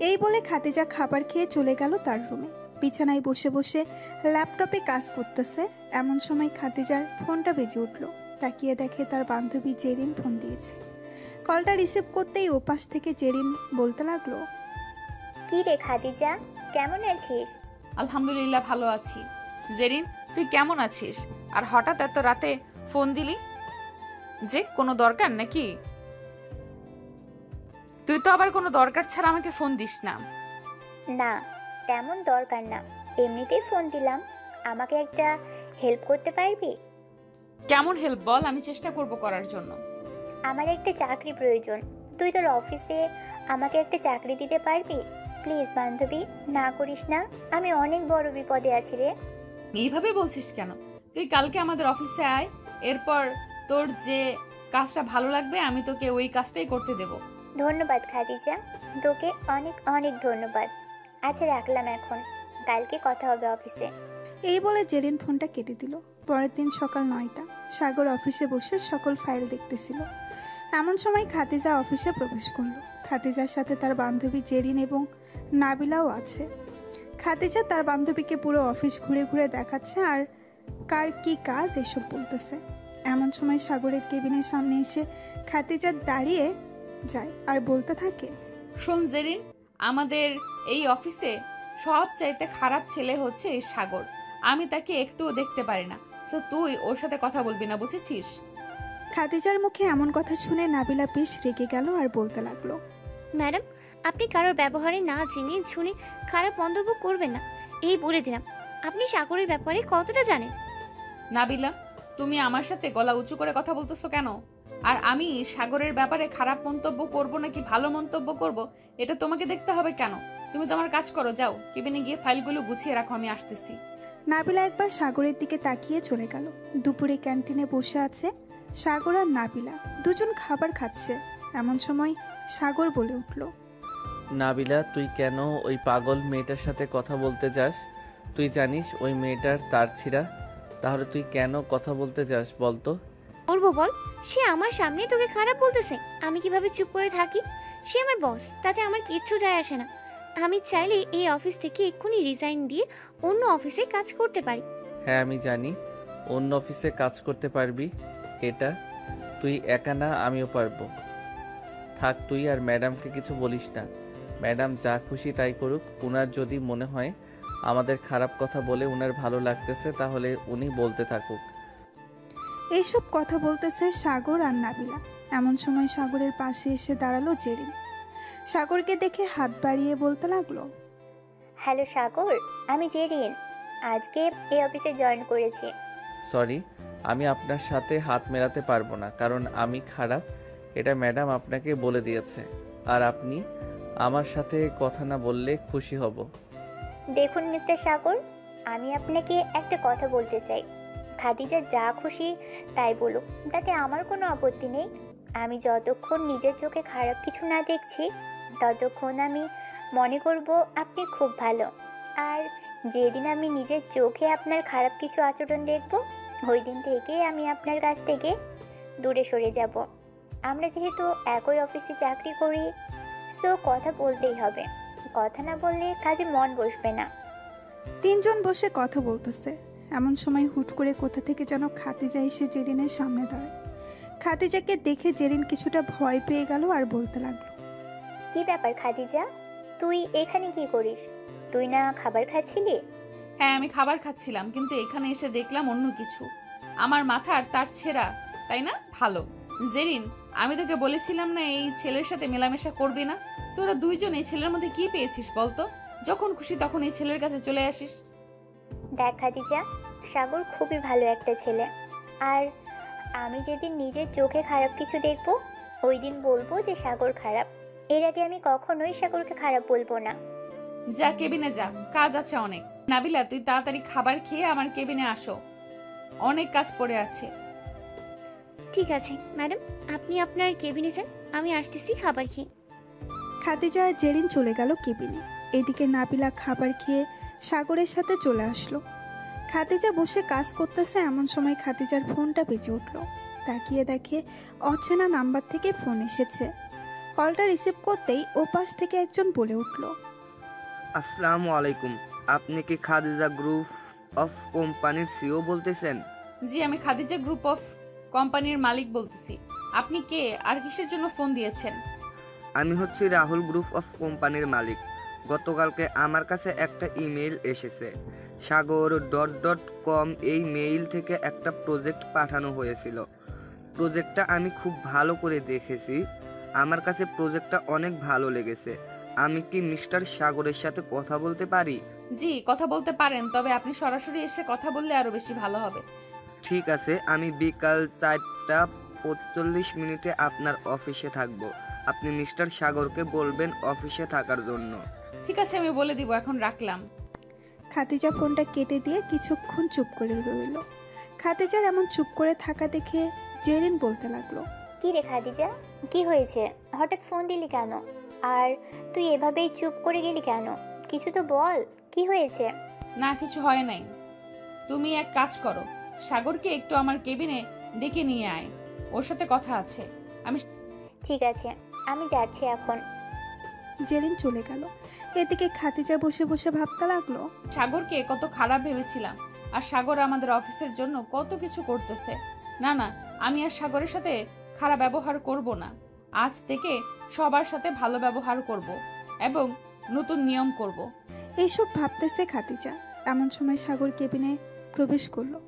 এই বলে খাদিজা খাবার খেয়ে চলে গেল তার রুমে। বিছানায় বসে বসে ল্যাপটপে কাজ করতেছে। এমন সময় খাদিজার ফোনটা বেজে উঠল। তাকিয়ে দেখে তার বান্ধবী জেরিন ফোন দিয়েছে। কলটা রিসিভ করতেই ওপাশ থেকে জেরিন বলতে লাগলো, কি রে খাদিজা, কেমন আছিস? আলহামদুলিল্লাহ ভালো আছি। জেরিন, তুই কেমন আছিস? আর হঠাৎ এত রাতে ফোন দিলি যে, কোনো দরকার নাকি? তুই তো আবার কোনো দরকার ছাড়া আমাকে ফোন দিস না। না, তেমন দরকার না, এমনিতেই ফোন দিলাম। আমাকে একটা হেল্প করতে পারবি? কেমন হেল্প বল, আমি চেষ্টা করব করার জন্য। আমার একটা চাকরি প্রয়োজন, তুই তোর অফিসে আমাকে একটা চাকরি দিতে পারবি? প্লিজ বান্ধবী, না করিস না, আমি অনেক বড় বিপদে আছি রে। এইভাবে বলছিস কেন? তুই কালকে আমাদের অফিসে আয়, এরপর তোর যে কাজটা ভালো লাগবে আমি তোকে ওই কাজটাই করতে দেব। ধন্যবাদ খাদিজা, তোকে অনেক অনেক ধন্যবাদ। আচ্ছা রাখলাম এখন, কালকে কথা হবে অফিসে। এই বলে জেরিন ফোনটা কেটে দিল। পরের দিন সকাল 9টা। সাগর অফিসে বসে সকল ফাইল দেখতেছিল। এমন সময় খাদিজা অফিসে প্রবেশ করলো। খাদিজার সাথে তার বান্ধবী জেরিন এবং নাবিলাও আছে। খাদিজা তার বান্ধবীকে পুরো অফিস ঘুরে ঘুরে দেখাচ্ছে আর কার কি কাজ এসব বলতেছে। এমন সময় সাগরের কেবিনের সামনে এসে খাদিজা দাঁড়িয়ে যায় আর বলতে থাকে, শোন জেরিন, আমাদের এই অফিসে সব চাইতে খারাপ ছেলে হচ্ছে এই সাগর। আমি তাকে একটুও দেখতে পারি না, তো তুই ওর সাথে কথা বলবি না, বুঝেছিস? খাদিজার মুখে এমন কথা শুনে নাবিলা বেশ রেগে গেল আর বলতে লাগলো, ম্যাডাম, আপনি কারোর ব্যবহারে না জেনে শুনে খারাপ মন্তব্য করবেন না, এই বলে দিলাম। আপনি সাগরের ব্যাপারে কতটা জানেন? নাবিলা, তুমি আমার সাথে গলা উঁচু করে কথা বলতেছো কেন? আর আমি সাগরের ব্যাপারে খারাপ মন্তব্য করব নাকি ভালো মন্তব্য করব, এটা তোমাকে দেখতে হবে কেন? তুমি তোমার কাজ করো, যাও কেবিনে গিয়ে ফাইলগুলো গুছিয়ে রাখো, আমি আসতেছি। নাবিলা একবার সাগরের দিকে তাকিয়ে চলে গেল। দুপুরে ক্যান্টিনে বসে আছে সাগর আর নাবিলা, দুজন খাবার খাচ্ছে। এমন সময় সাগর বলে উঠল, নাবিলা, তুই কেন ওই পাগল মেয়েটার সাথে কথা বলতে যাস? তুই জানিস ওই মেয়েটার তার ছিঁড়া, তাহলে তুই কেন কথা বলতে যাস বলতো? করবো বল, সে আমার সামনে তোকে খারাপ বলতেছে, আমি কিভাবে চুপ করে থাকি? সে আমার বস, তাতে আমার কিচ্ছু যায় আসে না। আমি চাইলে এই অফিস থেকে এক্ষুনি রিজাইন দিয়ে অন্য অফিসে কাজ করতে পারি। হ্যাঁ আমি জানি অন্য অফিসে কাজ করতে পারবি, এটা তুই একা না, আমিও পারবো। থাক, তুই আর ম্যাডামকে কিছু বলিস না। ম্যাডাম যা খুশি তাই করুক। উনার যদি মনে হয় আমাদের খারাপ কথা বলে উনার ভালো লাগতেছে, তাহলে উনি বলতে থাকুক। এইসব কথা বলতেছে সাগর আর নাবিলা। এমন সময় সাগরের পাশে এসে দাঁড়ালো জেরিন। সাগরকে দেখে হাত বাড়িয়ে বলতে লাগলো, হ্যালো সাগর, আমি জেরিন, আজকে এই অফিসে জয়েন করেছি। সরি, আমি আপনার সাথে হাত মেলাতে পারবো না, কারণ আমি খারাপ, এটা ম্যাডাম আপনাকে বলে দিয়েছে। আর আপনি আমার সাথে কথা না বললে খুশি হব। দেখুন মিস্টার সাগর, আমি আপনাকে একটা কথা বলতে চাই। খাদিজা যা খুশি তাই বলুক, তাতে আমার কোনো আপত্তি নেই। আমি যতক্ষণ নিজের চোখে খারাপ কিছু না দেখছি ততক্ষণ আমি মনে করব আপনি খুব ভালো। আর যেদিন আমি নিজের চোখে আপনার খারাপ কিছু আচরণ দেখব ওই দিন থেকে আমি আপনার কাছ থেকে দূরে সরে যাব। আমরা যেহেতু একই অফিসে চাকরি করি, সো কথা বলতেই হবে। কথা না বললে কাজে মন বসবে না। তিনজন বসে কথা বলতেছে, এমন সময় হুট করে কোথা থেকে যেন খাদিজা এসে জেরিনের সামনে দাঁড়ায়। খাদিজাকে দেখে জেরিন কিছুটা ভয় পেয়ে গেল আর বলতে লাগলো, কি ব্যাপার খাদিজা, তুই এখানে কি করিস? তুই না খাবার খাচ্ছিলি? হ্যাঁ, আমি খাবার খাচ্ছিলাম, কিন্তু এখানে এসে দেখলাম অন্য কিছু। আমার মাথার তার ছেঁড়া, তাই না? ভালো জেরিন, আমি তোকে বলেছিলাম না এই ছেলের সাথে মেলামেশা করবি না? তোরা দুইজন এই ছেলের মধ্যে কি পেয়েছিস বলতো? যখন খুশি তখন এই ছেলের কাছে চলে আসিস। দেখ খাদিজা, সাগর খুবই ভালো একটা ছেলে। আর আমি যেদিন নিজের চোখে খারাপ কিছু দেখব ওই দিন বলবো যে সাগর খারাপ। এর আগে আমি কখনোই সাগরকে খারাপ বলবো না। যা, কেবিনে যা, কাজ আছে অনেক। নাবিলা, তুই তাড়াতাড়ি খাবার খেয়ে আমার কেবিনে আসো, অনেক কাজ পড়ে আছে। ঠিক আছে ম্যাডাম, আপনি আপনার কেবিনে যান, আমি আসতেছি খাবার খেয়ে। খাদিজা আর জেরিন চলে গেল কেবিনে। এদিকে নাবিলা খাবার খেয়ে সাগরের সাথে চলে আসলো। খাদিজা বসে কাজ করতেছে, এমন সময় খাদিজার ফোনটা বেজে উঠলো। তাকিয়ে দেখে অচেনা নাম্বার থেকে ফোন এসেছে। কলটা রিসিভ করতেই ওপাশ থেকে একজন বলে উঠল, আসসালামু আলাইকুম, আপনি কি খাদিজা গ্রুপ অফ কোম্পানির সিও বলতেছেন? জি, আমি খাদিজা গ্রুপ অফ কোম্পানির মালিক বলতেছি। আপনি কে আর কিসের জন্য ফোন দিয়েছেন? আমি হচ্ছি রাহুল গ্রুপ অফ কোম্পানির মালিক। গতকালকে আমার কাছে একটা ইমেল এসেছে। সাগর.com এই মেইল থেকে একটা প্রজেক্ট পাঠানো হয়েছিল। প্রজেক্টটা আমি খুব ভালো করে দেখেছি। আমার কাছে প্রজেক্টটা অনেক ভালো লেগেছে। আমি কি মিস্টার সাগরের সাথে কথা বলতে পারি? জি, কথা বলতে পারেন, তবে আপনি সরাসরি এসে কথা বললে আরো বেশি ভালো হবে। ঠিক আছে, আমি বিকাল 4:45 আপনার অফিসে থাকব। আপনি মিস্টার সাগরকে বলবেন অফিসে থাকার জন্য। ঠিক আছে, আমি বলে দিব। এখন রাখলাম। খাদিজা ফোনটা কেটে দিয়ে কিছুক্ষণ চুপ করে রইল। খাদিজার এমন চুপ করে থাকা দেখে জেরিন বলতে লাগলো, কি রে খাদিজা, কি হয়েছে? হঠাৎ ফোন দিলি কেন? আর তুই এভাবেই চুপ করে গেলি কেন? কিছু তো বল, কি হয়েছে? না, কিছু হয় নাই। তুমি এক কাজ করো, সাগরকে একটু আমার কেবিনে ডেকে নিয়ে আয়, ওর সাথে কথা আছে। আমি ঠিক আছে, আমি যাচ্ছি এখন। জেরিন চলে গেল। এদিকে খাদিজা বসে বসে ভাবতে লাগলো, সাগরকে কত খারাপ ভেবেছিলাম, আর সাগর আমাদের অফিসের জন্য কত কিছু করতেছে। না না, আমি আর সাগরের সাথে খারাপ ব্যবহার করব না। আজ থেকে সবার সাথে ভালো ব্যবহার করব এবং নতুন নিয়ম করব। এইসব ভাবতেছে খাদিজা। এমন সময় সাগর কেবিনে প্রবেশ করলো।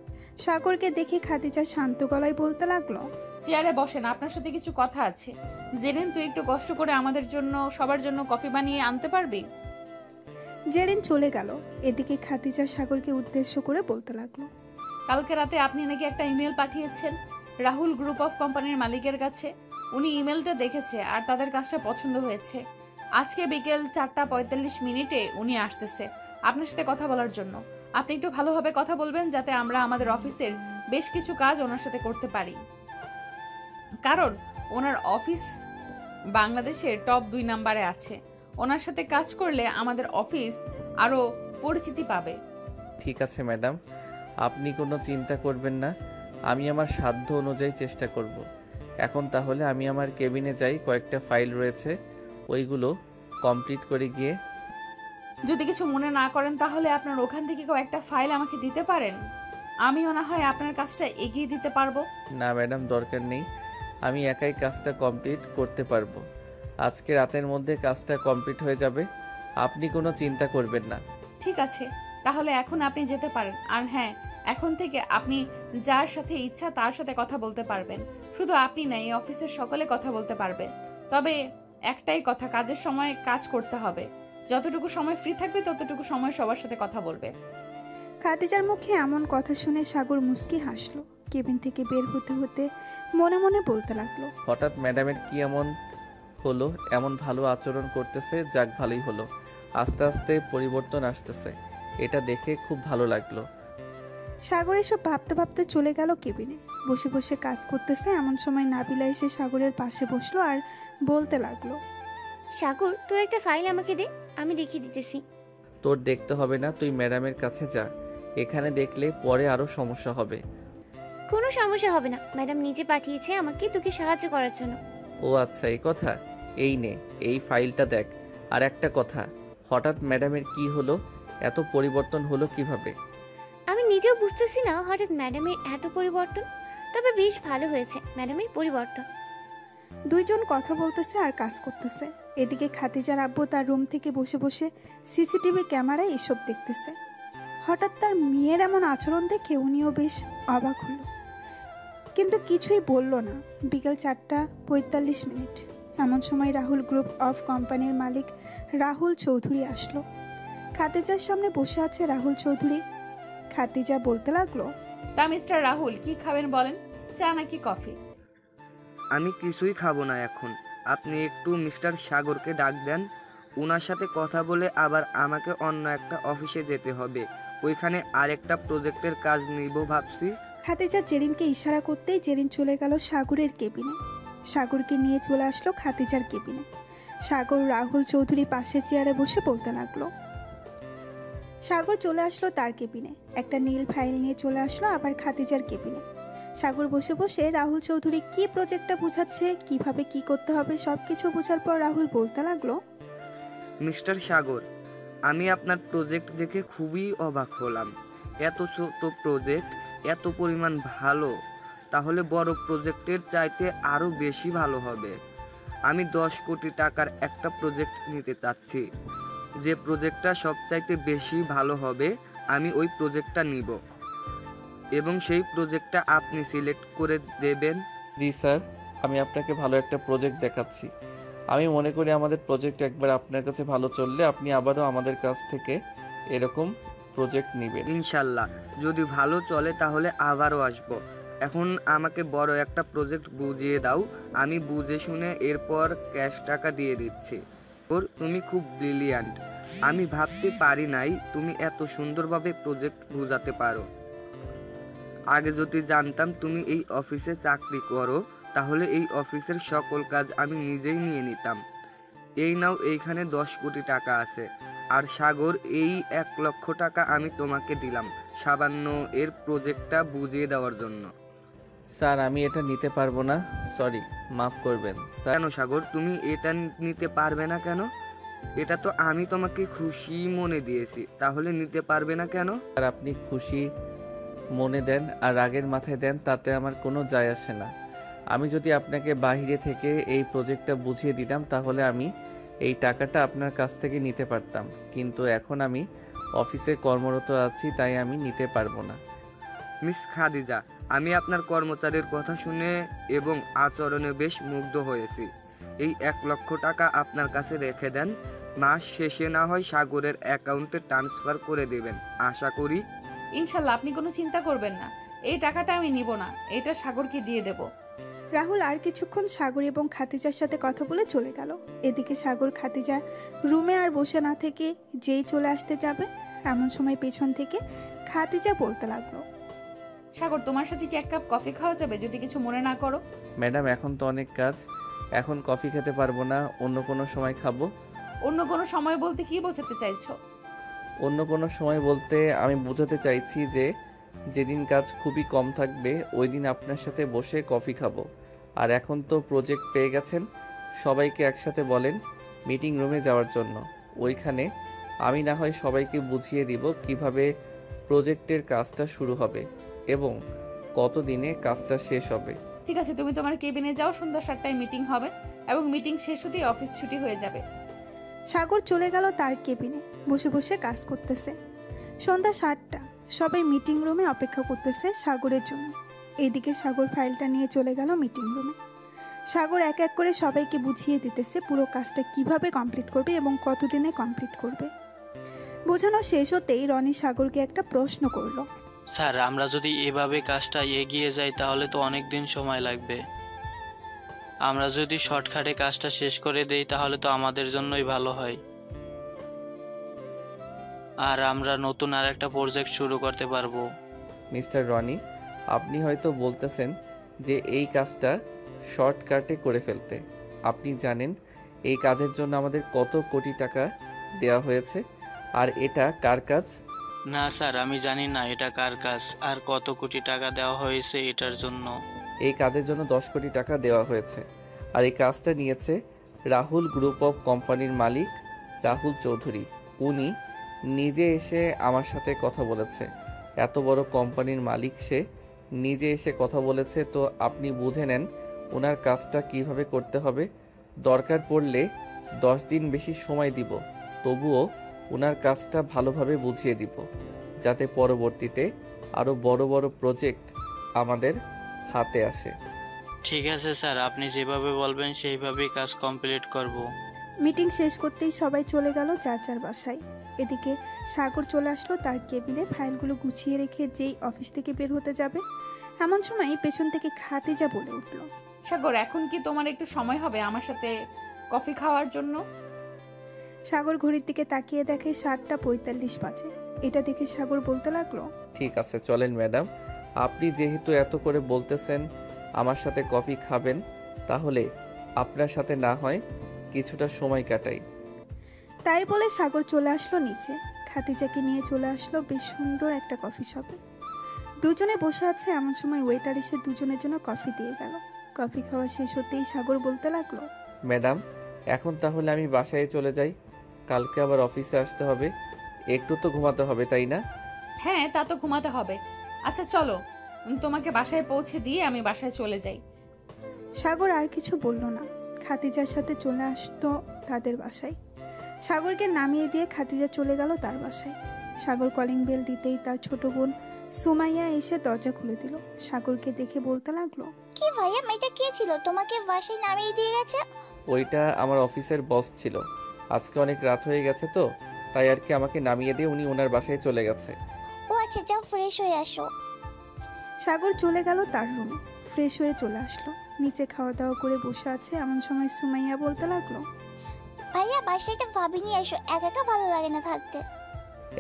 সাগরকে দেখে খাদিজা শান্ত গলায় বলতে লাগলো, চেয়ারে বসেন, আপনার সাথে কিছু কথা আছে। জেরিন, তুই একটু কষ্ট করে আমাদের জন্য সবার জন্য কফি বানিয়ে আনতে পারবি? জেরিন চলে গেল। এদিকে খাদিজা সাগরকে উদ্দেশ্য করে বলতে লাগলো, কালকে রাতে আপনি নাকি একটা ইমেল পাঠিয়েছেন রাহুল গ্রুপ অফ কোম্পানির মালিকের কাছে। উনি ইমেলটা দেখেছে আর তাদের কাজটা পছন্দ হয়েছে। আজকে বিকেল 4:45 উনি আসতেছে আপনার সাথে কথা বলার জন্য। আপনি একটু ভালোভাবে কথা বলবেন যাতে আমরা আমাদের অফিসের বেশ কিছু কাজ ওনার সাথে করতে পারি, কারণ ওনার অফিস বাংলাদেশের টপ 2 নম্বরে আছে। ওনার সাথে কাজ করলে আমাদের অফিস আরো পরিচিতি পাবে। ঠিক আছে ম্যাডাম, আপনি কোনো চিন্তা করবেন না, আমি আমার সাধ্য অনুযায়ী চেষ্টা করব। এখন তাহলে আমি আমার কেবিনে যাই, কয়েকটা ফাইল রয়েছে ওইগুলো কমপ্লিট করে গিয়ে। যদি কিছু মনে না করেন তাহলে আপনার ওখান থেকে কয়েকটা ফাইল আমাকে দিতে পারেন, আমিও না হয় আপনার কাজটা এগিয়ে দিতে পারবো। না ম্যাডাম, দরকার নেই, আমি একাই কাজটা কমপ্লিট করতে পারবো। আজকে রাতের মধ্যে কাজটা কমপ্লিট হয়ে যাবে, আপনি কোনো চিন্তা করবেন না। ঠিক আছে, তাহলে এখন আপনি যেতে পারেন। আর হ্যাঁ, এখন থেকে আপনি যার সাথে ইচ্ছা তার সাথে কথা বলতে পারবেন। শুধু আপনি না, এই অফিসের সকলে কথা বলতে পারবে। তবে একটাই কথা, কাজের সময় কাজ করতে হবে। যতটুকু সময় ফ্রি থাকবে ততটুকু সময় সবার সাথে কথা বলবে। খাদিজার মুখে এমন কথা শুনে সাগর মুচকি হাসলো। কেবিন থেকে বের হতে হতে মনে মনে বলতে লাগলো, হঠাৎ ম্যাডামের কি এমন হলো, এমন ভালো আচরণ করতেছে, যাক ভালোই হলো। আস্তে আস্তে পরিবর্তন আসতেছে, এটা দেখে খুব ভালো লাগলো। সাগর এসব ভাবতে ভাবতে চলে গেল কেবিনে। বসে বসে কাজ করতেছে এমন সময় নাবিলা এসে সাগরের পাশে বসলো আর বলতে লাগলো, সাগর, তোর একটা ফাইল আমাকে দে, আমি দেখিয়ে দিতেছি। তোর দেখতে হবে না, তুই ম্যাডামের কাছে যা। এখানে দেখলে পরে আরও সমস্যা হবে। কোনো সমস্যা হবে না, ম্যাডাম নিজে পাঠিয়েছে আমাকে তোকে সাহায্য করার জন্য। ও আচ্ছা, এই কথা। এই নে, এই ফাইলটা দেখ। আর একটা কথা, হঠাৎ ম্যাডামের কি হলো? এত পরিবর্তন হলো কিভাবে? আমি নিজেও বুঝতেছি না হঠাৎ ম্যাডামের এত পরিবর্তন, তবে বেশ ভালো হয়েছে ম্যাডামের পরিবর্তন। দুইজন কথা বলতেছে আর কাজ করতেছে। এদিকে খাদিজার আব্বু তার রুম থেকে বসে বসে সিসিটিভি ক্যামেরায় এসব দেখতেছে। হঠাৎ তার মেয়ের এমন আচরণ দেখে উনিও বেশ অবাক হলো, কিন্তু কিছুই বলল না। বিকেল 4:45। এমন সময় রাহুল গ্রুপ অফ কোম্পানির মালিক রাহুল চৌধুরী আসলো। খাদিজার সামনে বসে আছে রাহুল চৌধুরী। খাদিজা বলতে লাগলো, তা মিস্টার রাহুল, কি খাবেন বলেন, চা নাকি কফি? আমি কিছুই খাবো না এখন। আপনি একটু মিস্টার সাগরকে ডাক দেন, ওনার সাথে কথা বলে আবার আমাকে অন্য একটা অফিসে যেতে হবে, ওইখানে আরেকটা প্রজেক্টের কাজ নিব ভাবছি। খাদিজা জেরিনকে ইশারা করতেই জেরিন চলে গেল সাগরের কেবিনে। সাগরকে নিয়ে চলে আসলো খাদিজার কেবিনে। সাগর রাহুল চৌধুরী পাশের চেয়ারে বসে বলতে লাগলো। সাগর চলে আসলো তার কেবিনে, একটা নীল ফাইল নিয়ে চলে আসলো আবার খাদিজার কেবিনে। সাগর বসে বসে রাহুল চৌধুরী কি প্রজেক্টটা বোঝাচ্ছে, কিভাবে কি করতে হবে সবকিছু বোঝার পর রাহুল বলতে লাগলো, মিস্টার সাগর, আমি আপনার প্রজেক্ট দেখে খুবই অবাক হলাম। এত ছোট প্রজেক্ট, এত পরিমাণ ভালো, তাহলে বড় প্রজেক্টের চাইতে আরও বেশি ভালো হবে। আমি 10 কোটি টাকার একটা প্রজেক্ট নিতে চাচ্ছি। যে প্রজেক্টটা সবচাইতে বেশি ভালো হবে আমি ওই প্রজেক্টটা নিব, এবং সেই প্রজেক্টটা আপনি সিলেক্ট করে দেবেন। জি স্যার, আমি আপনাকে ভালো একটা প্রজেক্ট দেখাচ্ছি। আমি মনে করি আমাদের প্রজেক্ট একবার আপনার কাছে ভালো চললে আপনি আবারও আমাদের কাছ থেকে এরকম প্রজেক্ট নেবেন। ইনশাল্লাহ, যদি ভালো চলে তাহলে আবারও আসব। এখন আমাকে বড় একটা প্রজেক্ট বুঝিয়ে দাও, আমি বুঝে শুনে এরপর ক্যাশ টাকা দিয়ে দিচ্ছি। ওর তুমি খুব ব্রিলিয়ান্ট, আমি ভাবতে পারি নাই তুমি এত সুন্দরভাবে প্রজেক্ট বুঝাতে পারো। আগে যদি জানতাম তুমি এই অফিসে চাকরি করো, তাহলে এই অফিসের সকল কাজ আমি নিজেই নিয়ে নিতাম। এই নাও, এইখানে 10 কোটি টাকা আছে। আর সাগর, এই 1 লক্ষ টাকা আমি তোমাকে দিলাম সামান্য এর প্রজেক্টটা বুঝিয়ে দেওয়ার জন্য। স্যার, আমি এটা নিতে পারবো না, সরি, মাফ করবেন স্যার। কেন সাগর, তুমি এটা নিতে পারবে না কেন? এটা তো আমি তোমাকে খুশি মনে দিয়েছি, তাহলে নিতে পারবে না কেন? আর আপনি খুশি মনে দেন আর রাগের মাথায় দেন, তাতে আমার কোনো যায় আসে না। আমি যদি আপনাকে বাইরে থেকে এই প্রজেক্টটা বুঝিয়ে দিতাম তাহলে আমি এই টাকাটা আপনার কাছ থেকে নিতে পারতাম, কিন্তু এখন আমি অফিসে কর্মরত আছি, তাই আমি নিতে পারবো না। মিস খাদিজা, আমি আপনার কর্মচারীর কথা শুনে এবং আচরণে বেশ মুগ্ধ হয়েছি। এই 1 লক্ষ টাকা আপনার কাছে রেখে দেন, মাস শেষে না হয় সাগরের অ্যাকাউন্টে ট্রান্সফার করে দেবেন আশা করি। ইনশাল্লাহ, আপনি কোনো চিন্তা করবেন না, এই টাকাটা আমি নিব না, এটা সাগরকে দিয়ে দেব। রাহুল আর কিছুক্ষণ সাগর এবং খাদিজার সাথে কথা বলে চলে গেল। এদিকে সাগর খাদিজা রুমে আর বসে না থেকে যেই চলে আসতে যাবে, এমন সময় পেছন থেকে খাদিজা বলতে লাগলো, সাগর, তোমার সাথে কি 1 কাপ কফি খাওয়া যাবে, যদি কিছু মনে না করো? ম্যাডাম, এখন তো অনেক কাজ, এখন কফি খেতে পারবো না, অন্য কোনো সময় খাবো। অন্য কোনো সময় বলতে কি বোঝাতে চাইছো? অন্য কোনো সময় বলতে আমি বোঝাতে চাইছি যে যেদিন কাজ খুবই কম থাকবে ওই দিন আপনার সাথে বসে কফি খাবো। আর এখন তো প্রজেক্ট পেয়ে গেছেন, সবাইকে একসাথে বলেন মিটিং রুমে যাওয়ার জন্য। ওইখানে আমি না হয় সবাইকে বুঝিয়ে দিব কিভাবে প্রজেক্টের কাজটা শুরু হবে এবং কত দিনে কাজটা শেষ হবে। ঠিক আছে, তুমি তোমার কেবিনে যাও, সন্ধ্যা 7টায় মিটিং হবে এবং মিটিং শেষ হতেই অফিস ছুটি হয়ে যাবে। সাগর চলে গেল তার কেবিনে, বসে বসে কাজ করতেছে। সন্ধ্যা 7টা, সবাই মিটিং রুমে অপেক্ষা করতেছে সাগরের জন্য। এইদিকে সাগর ফাইলটা নিয়ে চলে গেল মিটিং রুমে। সাগর এক এক করে সবাইকে বুঝিয়ে দিতেছে পুরো কাজটা কিভাবে কমপ্লিট করবে এবং কতদিনে কমপ্লিট করবে। বোঝানো শেষ হতেই রনি সাগরকে একটা প্রশ্ন করলো, স্যার, আমরা যদি এভাবে কাজটা এগিয়ে যাই তাহলে তো অনেক দিন সময় লাগবে। আমরা যদি শর্টকাটে কাজটা শেষ করে দেই তাহলে তো আমাদের জন্যই ভালো হয়, আর আমরা নতুন আর একটা প্রজেক্ট শুরু করতে পারবো। মিস্টার রনি, আপনি হয়তো বলতেছেন যে এই কাজটা শর্টকাটে করে ফেলতে। আপনি জানেন এই কাজের জন্য আমাদের কত কোটি টাকা দেওয়া হয়েছে, আর এটা কার কাজ? না স্যার, আমি জানি না এটা কার কাজ আর কত কোটি টাকা দেওয়া হয়েছে এটার জন্য। এই কাজের জন্য 10 কোটি টাকা দেওয়া হয়েছে, আর এই কাজটা নিয়েছে রাহুল গ্রুপ অফ কোম্পানির মালিক রাহুল চৌধুরী। উনি নিজে এসে আমার সাথে কথা বলেছে। এত বড় কোম্পানির মালিক, সে নিজে এসে কথা বলেছে, তো আপনি বুঝে নেন ওনার কাজটা কিভাবে করতে হবে। দরকার পড়লে 10 দিন বেশি সময় দিব, তবুও ওনার কাজটা ভালোভাবে বুঝিয়ে দিব, যাতে পরবর্তীতে আরও বড় বড় প্রজেক্ট আমাদের হাতে আসে। ঠিক আছে স্যার, আপনি যেভাবে বলবেন সেইভাবেই কাজ কমপ্লিট করব। মিটিং শেষ করতেই সবাই চলে গেল যার যার বাসায়। এদিকে সাগর চলে আসলো তার কেবিনে ফাইলগুলো গুছিয়ে রেখে যেই অফিস থেকে বের হতে যাবে, এমন সময় পেছন থেকে খাদিজা বলে উঠল, সাগর, এখন কি তোমার একটু সময় হবে আমার সাথে কফি খাওয়ার জন্য? সাগর ঘড়ির দিকে তাকিয়ে দেখে 7:45 বাজে। এটা দেখে সাগর বলতে লাগলো, ঠিক আছে, চলেন ম্যাডাম। আপনি যেহেতু এত করে বলতেছেন আমার সাথে কফি খাবেন, তাহলে আপনার সাথে না হয় কিছুটা সময় কাটাই। তাই বলে সাগর চলে আসলো নিচে। খাদিজাকে নিয়ে চলে আসলো বেশ সুন্দর একটা কফি শপে। দুজনে বসে আছে, এমন সময় ওয়েটার এসে দুজনের জন্য কফি দিয়ে গেল। কফি খাওয়া শেষ হতেই সাগর বলতে লাগলো, ম্যাডাম, এখন তাহলে আমি বাসায় চলে যাই, কালকে আবার অফিসে আসতে হবে, একটু তো ঘুমাতে হবে, তাই না? হ্যাঁ, তা তো ঘুমাতে হবে। আচ্ছা চলো, তোমাকে বাসায় পৌঁছে দিয়ে আমি বাসায় চলে যাই। সাগর আর কিছু বলল না, খাদিজার সাথে চলে আসতো তাদের বাসায়। সাগরকে নামিয়ে দিয়ে খাদিজা চলে গেল তার বাসায়। সাগর কলিং বেল দিতেই তার ছোট বোন সুমাইয়া এসে দরজা খুলে দিল। সাগরকে দেখে বলতে লাগলো, কি ভাইয়া, মেয়েটা কে ছিল তোমাকে বাসায় নামিয়ে দিয়ে গেছে? ওইটা আমার অফিসের বস ছিল। আজকে অনেক রাত হয়ে গেছে তো, তাই আর কি আমাকে নামিয়ে দিয়ে উনি ওনার বাসায় চলে গেছে। ও আচ্ছা, যাও ফ্রেশ হয়ে আসো। সাগর চলে গেল তার রুমে, ফ্রেশ হয়ে চলে আসলো। নিচে খাওয়া দাওয়া করে বসে আছে, এমন সময় সুমাইয়া বলতে লাগলো, ভাইয়া বাসায় একটা ভাবি নিয়ে এসো, একা একা ভালো লাগে না থাকতে।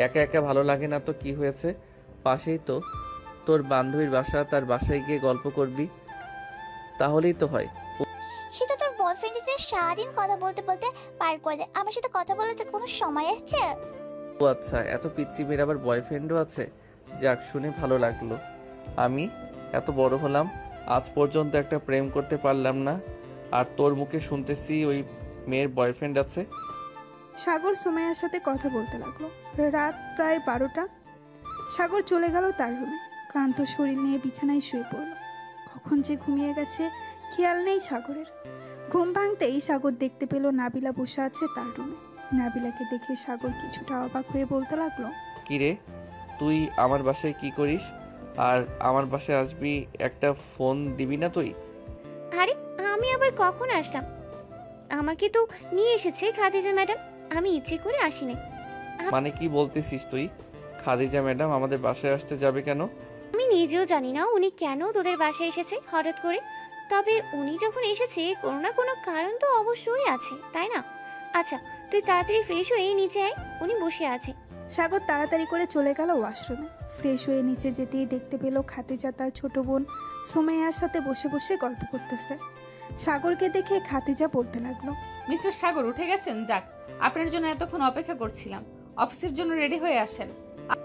একা একা ভালো লাগে না তো কি হয়েছে, পাশেই তো তোর বান্ধবীর বাসা, তার বাসায় গিয়ে গল্প করবি, তাহলেই তো হয়। সেটা তোর বয়ফ্রেন্ডের সাথে সারাদিন কথা বলতে বলতে পার করে দেয়, আমার সাথে কথা বলতে কোনো সময় আসছে? ও আচ্ছা, এত পিচ্চি মেয়ের আবার বয়ফ্রেন্ডও আছে? যাক, শুনে ভালো লাগলো। আমি এত বড় হলাম, আজ পর্যন্ত একটা প্রেম করতে পারলাম না, আর তোর মুখে শুনতেছি ওই মেয়ের বয়ফ্রেন্ড আছে। সাগর সুমাইয়ার সাথে কথা বলতে লাগলো। রাত প্রায় 12টা। সাগর চলে গেল তার রুমে, ক্লান্ত শরীর নিয়ে বিছানায় শুয়ে পড়ল। কখন যে ঘুমিয়ে গেছে খেয়াল নেই সাগরের। ঘুম ভাঙতেই সাগর দেখতে পেল নাবিলা বসে আছে তার রুমে। নাবিলাকে দেখে সাগর কিছুটা অবাক হয়ে বলতে লাগলো, কিরে, তুই আমার বাসায় কি করিস? আর আমার বাসায় আসবি, একটা ফোন দিবি না তুই? আরে আমি আবার কখন আসলাম? আমাকে তো নিয়ে এসেছে খাদিজা ম্যাডাম, আমি ইচ্ছে করে আসিনি। মানে কি বলতেছিস তুই? খাদিজা ম্যাডাম আমাদের বাসায় আসতে যাবে কেন? আমি নিজেও জানি না উনি কেন তোদের বাসায় এসেছে হঠাৎ করে, তবে উনি যখন এসেছে কোনো না কোনো কারণ তো অবশ্যই আছে, তাই না? আচ্ছা তুই তাড়াতাড়ি ফ্রেশ হয়ে নিচে আয়, উনি বসে আছে। সাগর তাড়াতাড়ি করে চলে গেল ওয়াশরুমে। ফ্রেশ হয়ে নিচে যেতেই দেখতে পেল খাদিজা তার ছোট বোন সুমাইয়ার সাথে বসে বসে গল্প করতেছে। সাগরকে দেখে খাদিজা বলতে লাগলো, মিস্টার সাগর উঠে গেছেন? যাক, আপনার জন্য এতক্ষণ অপেক্ষা করছিলাম। অফিসের জন্য রেডি হয়ে আসেন।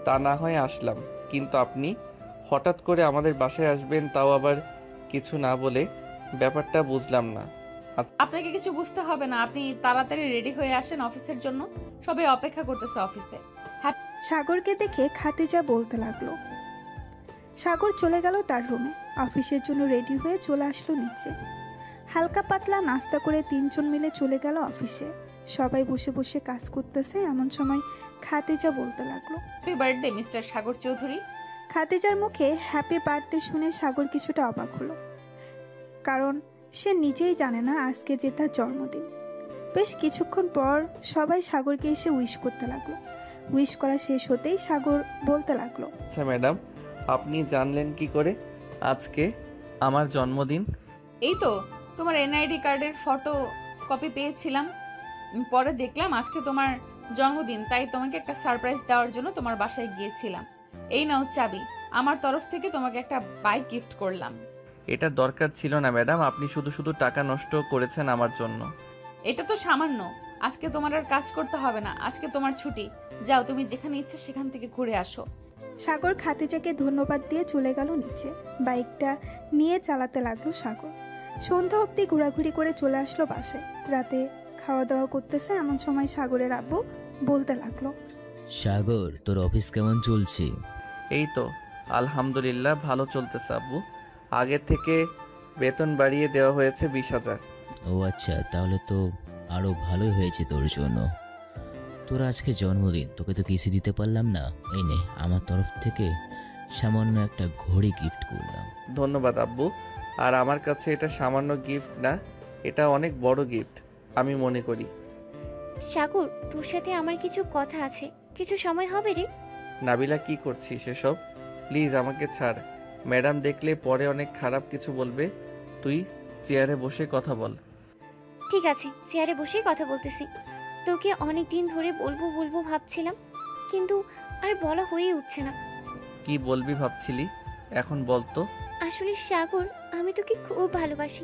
তা না হয় আসলাম, কিন্তু আপনি হঠাৎ করে আমাদের বাসায় আসবেন, তাও আবার কিছু না বলে, ব্যাপারটা বুঝলাম না। আপনাকে কিছু বুঝতে হবে না, আপনি তাড়াতাড়ি রেডি হয়ে আসেন অফিসের জন্য, সবাই অপেক্ষা করতেছে অফিসে। সাগরকে দেখে খাদিজা বলতে লাগলো। সাগর চলে গেল তার রুমে, অফিসের জন্য রেডি হয়ে চলে আসলো নিচে। হালকা পাতলা নাস্তা করে তিনজন মিলে চলে গেল অফিসে। সবাই বসে বসে কাজ করতেছে, এমন সময় খাদিজা বলতে লাগলো, হ্যাপি বার্থডে মিস্টার সাগর চৌধুরী। খাদিজার মুখে হ্যাপি বার্থডে শুনে সাগর কিছুটা অবাক হলো, কারণ সে নিজেই জানে না আজকে যে তার জন্মদিন। বেশ কিছুক্ষণ পর সবাই সাগরকে এসে উইশ করতে লাগলো। উইশ করা শেষ হতেই সাগর বলতে লাগলো, আচ্ছা ম্যাডাম, আপনি জানলেন কি করে আজকে আমার জন্মদিন? এই তো তোমার এনআইডি কার্ডের ফটো কপি পেয়েছিলাম। পরে দেখলাম আজকে তোমার জন্মদিন, তাই তোমাকে একটা সারপ্রাইজ দেওয়ার জন্য তোমার বাসায় গিয়েছিলাম। এই নাও চাবি, আমার তরফ থেকে তোমাকে একটা বাইক গিফট করলাম। এটা দরকার ছিল না ম্যাডাম, আপনি শুধু শুধু টাকা নষ্ট করেছেন আমার জন্য। এটা তো সামান্য, আজকে তোমার আর কাজ করতে হবে না, আজকে তোমার ছুটি। যাও, তুমি যেখানে ইচ্ছা সেখান থেকে ঘুরে আসো। সাগর খাদিজাকে ধন্যবাদ দিয়ে চলে গেল নিচে। বাইকটা নিয়ে চালাতে লাগলো সাগর। সন্ধ্যা অবধি ঘোরাঘুরি করে চলে আসলো বাসায়। রাতে খাওয়া দাওয়া করতেছে এমন সময় সাগরের আব্বু বলতে লাগলো, সাগর, তোর অফিস কেমন চলছে? এই তো আলহামদুলিল্লাহ ভালো চলতেছে আব্বু। আগের থেকে বেতন বাড়িয়ে দেওয়া হয়েছে 20,000। ও আচ্ছা, তাহলে তো আরও ভালোই হয়েছে তোর জন্য। তোর আজকে জন্মদিন, তোকে তো কিছু দিতে পারলাম না। এই নে, আমার তরফ থেকে সামান্য একটা ঘড়ি গিফট করলাম। ধন্যবাদ আব্বু। আর আমার কাছে এটা সামান্য গিফট না, এটা অনেক বড় গিফট আমি মনে করি। সাগর, তোর সাথে আমার কিছু কথা আছে, কিছু সময় হবে রে? নাবিলা, কি করছিস এসব? প্লিজ আমাকে ছাড়, ম্যাডাম দেখলে পরে অনেক খারাপ কিছু বলবে। তুই চেয়ারে বসে কথা বল। ঠিক আছে, চেয়ারে বসেই কথা বলতেছি। তোকে অনেক দিন ধরে বলবো বলবো ভাবছিলাম, কিন্তু আর বলা হয়ে উঠছে না। কি বলবি ভাবছিলি, এখন বল তো। আসলে সাগর, আমি তোকে খুব ভালোবাসি,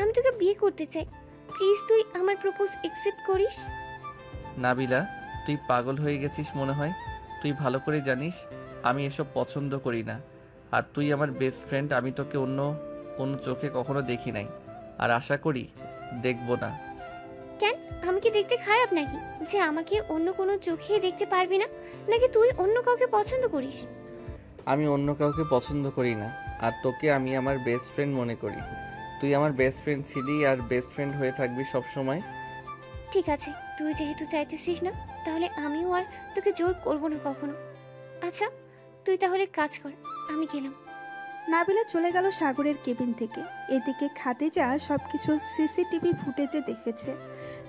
আমি তোকে বিয়ে করতে চাই। প্লিজ তুই আমার প্রপোজ অ্যাকসেপ্ট করিস। নাবিলা, তুই পাগল হয়ে গেছিস মনে হয়। তুই ভালো করে জানিস আমি এসব পছন্দ করি না। আর তুই আমার বেস্ট ফ্রেন্ড, আমি তোকে অন্য কোনো চোখে কখনো দেখি নাই, আর আশা করি দেখবো না। কেন, আমি কি দেখতে খারাপ নাকি যে আমাকে অন্য কোনো চোখে দেখতে পারবি না? নাকি তুই অন্য কাউকে পছন্দ করিস? আমি অন্য কাউকে পছন্দ করি না, আর তোকে আমি আমার বেস্ট ফ্রেন্ড মনে করি। তুই আমার বেস্ট ফ্রেন্ড ছিলি আর বেস্ট ফ্রেন্ড হয়ে থাকবি সব সময়। ঠিক আছে, তুই যেহেতু চাইতেছিস না, তাহলে আমিও আর তোকে জোর করবো না কখনো। আচ্ছা, তুই তাহলে কাজ কর, আমি গেলাম। নাবিলা চলে গেল সাগরের কেবিন থেকে। এদিকে খাদিজা সবকিছু সিসিটিভি ফুটেজে দেখেছে।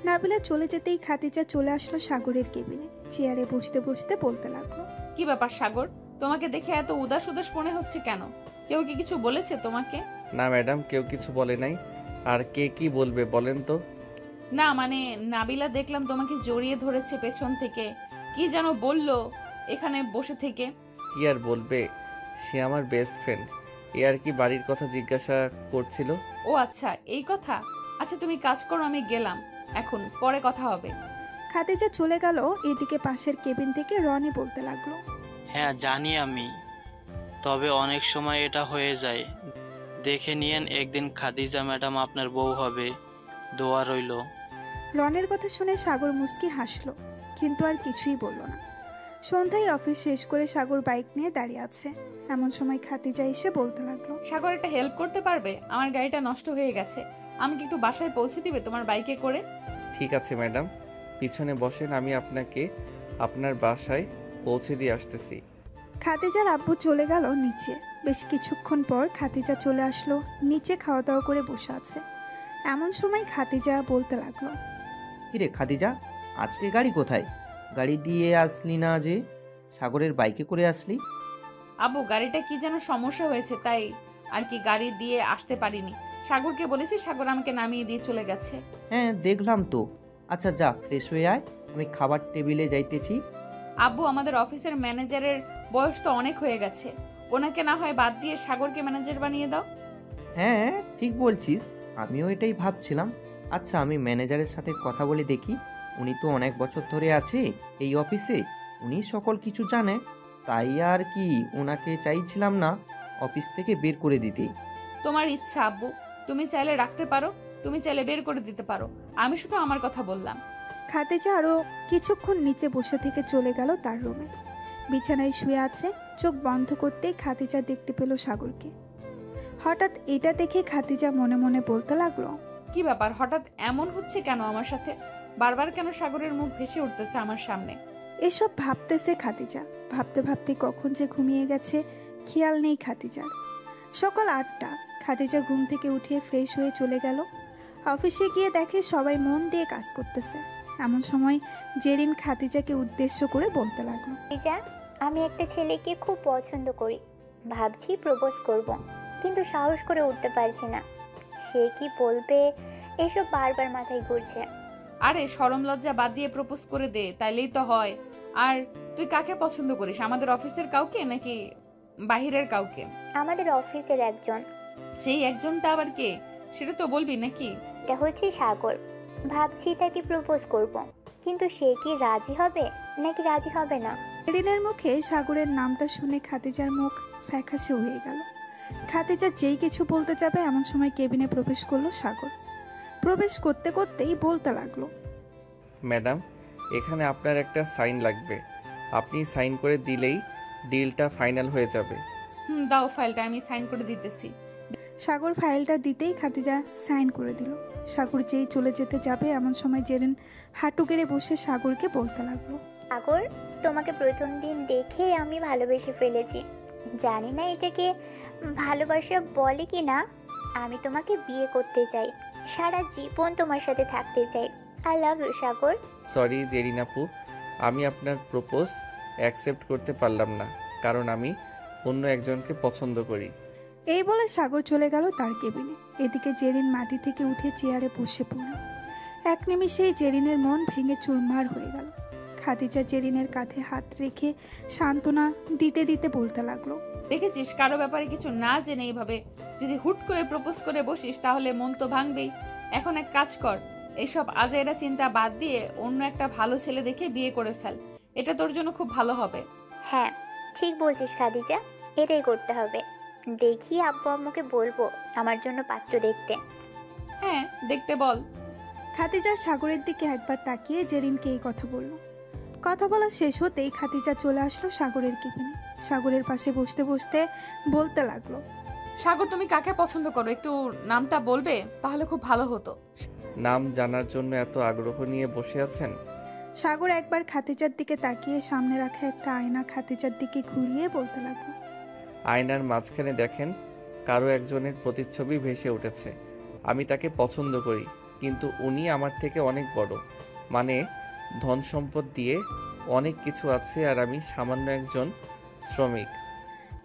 নাবিলা চলে যেতেই খাদিজা চলে আসলো সাগরের কেবিনে। চেয়ারে বসতে বসতে বলতে লাগলো, কি ব্যাপার সাগর, তোমাকে দেখে এত উদাস উদাস মনে হচ্ছে কেন? কেউ কি কিছু বলেছে তোমাকে? না ম্যাডাম, কেউ কিছু বলে নাই। আর কে কি বলবে বলেন তো? না মানে নাবিলা দেখলাম তোমাকে জড়িয়ে ধরেছে পেছন থেকে, কি যেন বললো এখানে বসে থেকে। কি আর বলবে, সে আমার বেস্ট ফ্রেন্ড। এ আর কি বাড়ির কথা জিজ্ঞাসা করছিল। ও আচ্ছা, এই কথা। আচ্ছা তুমি কাজ করো, আমি গেলাম এখন, পরে কথা হবে। খাদিজা চলে গেল। এদিকে পাশের কেবিন থেকে রনি বলতে লাগলো, হ্যাঁ জানি আমি, তবে অনেক সময় এটা হয়ে যায়। দেখে নিয়েন, একদিন খাদিজা ম্যাডাম আপনার বউ হবে। দোয়া রইল। রনের কথা শুনে সাগর মুচকি হাসলো, কিন্তু আর কিছুই বলল না। সন্ধ্যায় অফিস শেষ করে সাগর বাইক নিয়ে দাঁড়িয়ে আছে। এমন সময় খাদিজা এসে বলতে লাগলো, সাগর একটা হেল্প করতে পারবে? আমার গাড়িটা নষ্ট হয়ে গেছে, আমাকে একটু বাসায় পৌঁছে দিবে তোমার বাইকে করে? ঠিক আছে ম্যাডাম, পিছনে বসেন, আমি আপনাকে আপনার বাসায় পৌঁছে দিয়ে আসতেছি। খাদিজার আব্বু চলে গেল নিচে। বেশ কিছুক্ষণ পর খাদিজা চলে আসলো নিচে, খাওয়া দাওয়া করে বসে আছে। এমন সময় খাদিজা বলতে লাগলো, কিরে খাদিজা, আজকে গাড়ি কোথায়? গাড়ি দিয়ে আসলি না যে, সাগরের বাইকে করে আসলি? আব্বু, গাড়িটা কি যেন সমস্যা হয়েছে, তাই আর কি গাড়ি দিয়ে আসতে পারিনি। সাগরকে বলেছি, সাগর আমাকে নামিয়ে দিয়ে চলে গেছে। হ্যাঁ দেখলাম তো। আচ্ছা যা, ফ্রেশ হয়ে আয়, আমি খাবার টেবিলে যাইতেছি। আব্বু, আমাদের অফিসের ম্যানেজারের বয়স তো অনেক হয়ে গেছে, ওনাকে না হয় বাদ দিয়ে সাগরকে ম্যানেজার বানিয়ে দাও। হ্যাঁ ঠিক বলছিস, আমিও এটাই ভাবছিলাম। আচ্ছা আমি ম্যানেজারের সাথে কথা বলে দেখি। উনি তো অনেক বছর ধরে আছে এই অফিসে, উনি সকল কিছু জানে। তাই আর কি, ওনাকে চাইছিলাম না অফিস থেকে বের করে দিতে। তোমার ইচ্ছা আব্বু, তুমি চাইলে রাখতে পারো, তুমি চাইলে বের করে দিতে পারো, আমি শুধু আমার কথা বললাম। খাদিজা আরও কিছুক্ষণ নিচে বসে থেকে চলে গেল তার রুমে। বিছানায় শুয়ে আছে, চোখ বন্ধ করতেই খাদিজা দেখতে পেল সাগরকে। হঠাৎ এটা দেখে খাদিজা মনে মনে বলতে লাগলো, কি ব্যাপার, হঠাৎ এমন হচ্ছে কেন আমার সাথে? বারবার কেন সাগরের মুখ ভেসে উঠতেছে আমার সামনে? এসব ভাবতেছে খাদিজা। ভাবতে ভাবতে কখন যে ঘুমিয়ে গেছে খেয়াল নেই খাদিজার। সকাল 8টা। খাদিজা ঘুম থেকে উঠে ফ্রেশ হয়ে চলে গেল। অফিসে গিয়ে দেখে সবাই মন দিয়ে কাজ করতেছে। এমন সময় জেরিন খাদিজাকে উদ্দেশ্য করে বলতে লাগলো, খাদিজা, আমি একটা ছেলেকে খুব পছন্দ করি, ভাবছি প্রপোজ করব, কিন্তু সাহস করে উঠতে পারছি না। সে কি বলবে এসব বারবার মাথায় ঘুরছে। আরে শরম লজ্জা বাদ দিয়ে প্রপোজ করে দে, তাইলেই তো হয়। আর তুই কাকে পছন্দ করিস, আমাদের অফিসের কাউকে নাকি বাহিরের কাউকে? আমাদের অফিসের একজন। সেই একজনটা আবার কে, সেটা তো বলবি নাকি? এটা হচ্ছে সাগর। ভাবছি তাকে প্রপোজ করব, কিন্তু সে কি রাজি হবে নাকি রাজি হবে না। জেরিনের মুখে সাগরের নামটা শুনে খাদিজার মুখ ফ্যাকাশে হয়ে গেল। খাদিজা যেই কিছু বলতে যাবে এমন সময় কেবিনে প্রবেশ করলো সাগর। প্রবেশ করতে করতেই বলতে লাগলো, ম্যাডাম, এখানে আপনার একটা সাইন লাগবে। আপনি সাইন করে দিলেই ডিলটা ফাইনাল হয়ে যাবে। দাও ফাইলটা, আমি সাইন করে দিতেছি। সাগর ফাইলটা দিতেই খাদিজা সাইন করে দিল। সাগর যেই চলে যেতে যাবে এমন সময় জেরিন হাঁটু গেড়ে বসে সাগরকে বলতে লাগলো, সাগর, তোমাকে প্রথম দিন দেখে আমি ভালোবেসে ফেলেছি। জানি না এটাকে ভালোবাসা বলে কি না। আমি তোমাকে বিয়ে করতে চাই, সারা জীবন তোমার সাথে থাকতে চাই। I love you Sagar. Sorry Jerin আপু, আমি আপনার প্রপোজ অ্যাকসেপ্ট করতে পারলাম না, কারণ আমি অন্য একজনকে পছন্দ করি। এই বলে সাগর চলে গেল তার কেবিনে। এদিকে জেরিন মাটি থেকে উঠে চেয়ারে বসে পড়ল। এক নিমিষেই জেরিনের মন ভেঙে চুরমার হয়ে গেল। খাদিজা জেরিনের কাঁধে হাত রেখে সান্ত্বনা দিতে দিতে বলতে লাগলো, দেখেছিস, কারো ব্যাপারে কিছু না জেনে এইভাবে যদি হুট করে প্রপোজ করে বসিস তাহলে মন তো ভাঙবেই। এখন এক কাজ কর, এইসব আজাইরা চিন্তা বাদ দিয়ে অন্য একটা ভালো ছেলে দেখে বিয়ে করে ফেল, এটা তোর জন্য খুব ভালো হবে। হ্যাঁ, ঠিক বলছিস খাদিজা, এটাই করতে হবে। দেখি আব্বু আম্মুকে বলবো আমার জন্য পাত্র দেখতে। হ্যাঁ, দেখতে বল। খাদিজা সাগরের দিকে একবার তাকিয়ে জেরিনকে এই কথা বলল। কথা বলা শেষ হতেই খাদিজা চলে আসলো সাগরের কেবিনে। সাগরের পাশে বসতে বসতে বলতে লাগলো, সাগর, তুমি কাকে পছন্দ করো, একটু নামটা বলবে তাহলে খুব ভালো হতো। নাম জানার জন্য এত আগ্রহ নিয়ে বসে আছেন? সাগর একবার খাদিজার দিকে তাকিয়ে সামনে রাখা একটা আয়না খাদিজার দিকে ঘুরিয়ে বলতে লাগলো, আয়নার মাঝখানে দেখেন কারো একজনের প্রতিচ্ছবি ভেসে উঠেছে। আমি তাকে পছন্দ করি, কিন্তু উনি আমার থেকে অনেক বড়, মানে ধন সম্পদ দিয়ে অনেক কিছু আছে, আর আমি সামান্য একজন শ্রমিক।